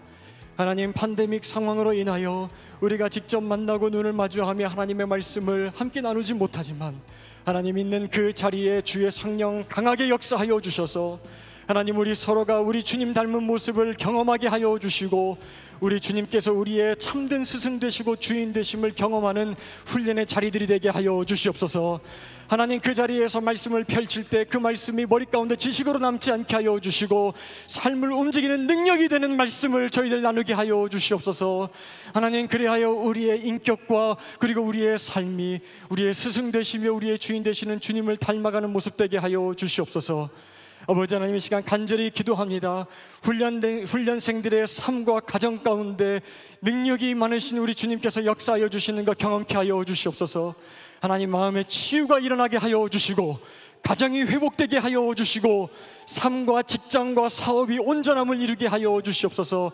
Speaker 4: 하나님, 팬데믹 상황으로 인하여 우리가 직접 만나고 눈을 마주하며 하나님의 말씀을 함께 나누지 못하지만 하나님 있는 그 자리에 주의 성령 강하게 역사하여 주셔서 하나님, 우리 서로가 우리 주님 닮은 모습을 경험하게 하여 주시고 우리 주님께서 우리의 참된 스승 되시고 주인 되심을 경험하는 훈련의 자리들이 되게 하여 주시옵소서. 하나님, 그 자리에서 말씀을 펼칠 때 그 말씀이 머리 가운데 지식으로 남지 않게 하여 주시고 삶을 움직이는 능력이 되는 말씀을 저희들 나누게 하여 주시옵소서. 하나님, 그리하여 우리의 인격과 그리고 우리의 삶이 우리의 스승 되시며 우리의 주인 되시는 주님을 닮아가는 모습 되게 하여 주시옵소서. 아버지 하나님, 이 시간 간절히 기도합니다. 훈련생들의 삶과 가정 가운데 능력이 많으신 우리 주님께서 역사하여 주시는 것 경험케 하여 주시옵소서. 하나님, 마음의 치유가 일어나게 하여 주시고 가정이 회복되게 하여 주시고 삶과 직장과 사업이 온전함을 이루게 하여 주시옵소서.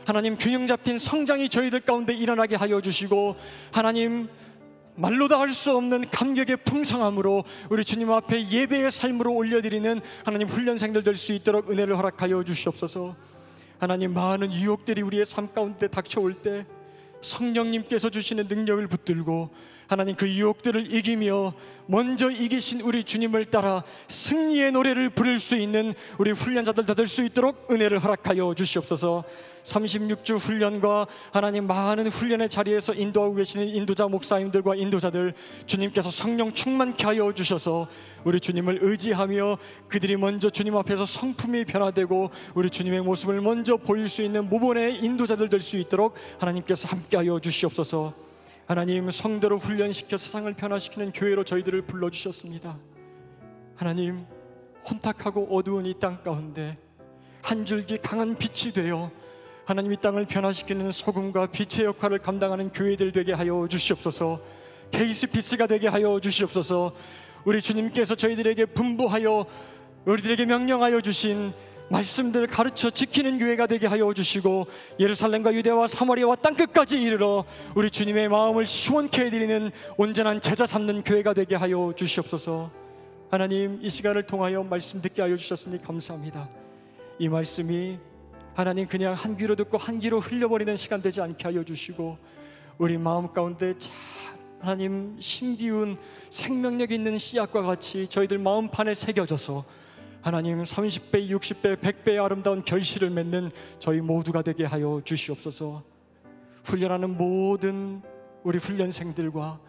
Speaker 4: 하나님, 균형 잡힌 성장이 저희들 가운데 일어나게 하여 주시고 하나님, 말로 다 할 수 없는 감격의 풍성함으로 우리 주님 앞에 예배의 삶으로 올려드리는 하나님 훈련생들 될 수 있도록 은혜를 허락하여 주시옵소서. 하나님, 많은 유혹들이 우리의 삶 가운데 닥쳐올 때 성령님께서 주시는 능력을 붙들고 하나님, 그 유혹들을 이기며 먼저 이기신 우리 주님을 따라 승리의 노래를 부를 수 있는 우리 훈련자들 다 될 수 있도록 은혜를 허락하여 주시옵소서. 36주 훈련과 하나님 많은 훈련의 자리에서 인도하고 계시는 인도자 목사님들과 인도자들 주님께서 성령 충만케 하여 주셔서 우리 주님을 의지하며 그들이 먼저 주님 앞에서 성품이 변화되고 우리 주님의 모습을 먼저 보일 수 있는 모범의 인도자들 될 수 있도록 하나님께서 함께하여 주시옵소서. 하나님, 성도로 훈련시켜 세상을 변화시키는 교회로 저희들을 불러주셨습니다. 하나님, 혼탁하고 어두운 이 땅 가운데 한 줄기 강한 빛이 되어 하나님 이 땅을 변화시키는 소금과 빛의 역할을 감당하는 교회들 되게 하여 주시옵소서. 케이스피스가 되게 하여 주시옵소서. 우리 주님께서 저희들에게 분부하여 우리들에게 명령하여 주신 말씀들을 가르쳐 지키는 교회가 되게 하여 주시고 예루살렘과 유대와 사마리아와 땅끝까지 이르러 우리 주님의 마음을 시원케 해드리는 온전한 제자 삼는 교회가 되게 하여 주시옵소서. 하나님, 이 시간을 통하여 말씀 듣게 하여 주셨으니 감사합니다. 이 말씀이 하나님 그냥 한 귀로 듣고 한 귀로 흘려버리는 시간 되지 않게 하여 주시고 우리 마음 가운데 하나님 심기운 생명력 있는 씨앗과 같이 저희들 마음판에 새겨져서 하나님 30배, 60배, 100배의 아름다운 결실을 맺는 저희 모두가 되게 하여 주시옵소서. 훈련하는 모든 우리 훈련생들과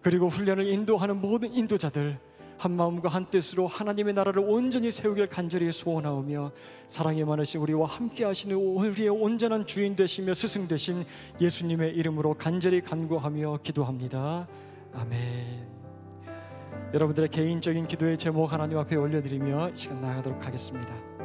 Speaker 4: 그리고 훈련을 인도하는 모든 인도자들 한 마음과 한 뜻으로 하나님의 나라를 온전히 세우길 간절히 소원하오며 사랑이 많으신 우리와 함께 하시는 우리의 온전한 주인 되시며 스승 되신 예수님의 이름으로 간절히 간구하며 기도합니다. 아멘. 여러분들의 개인적인 기도의 제목 하나님 앞에 올려드리며 시간 나가도록 하겠습니다.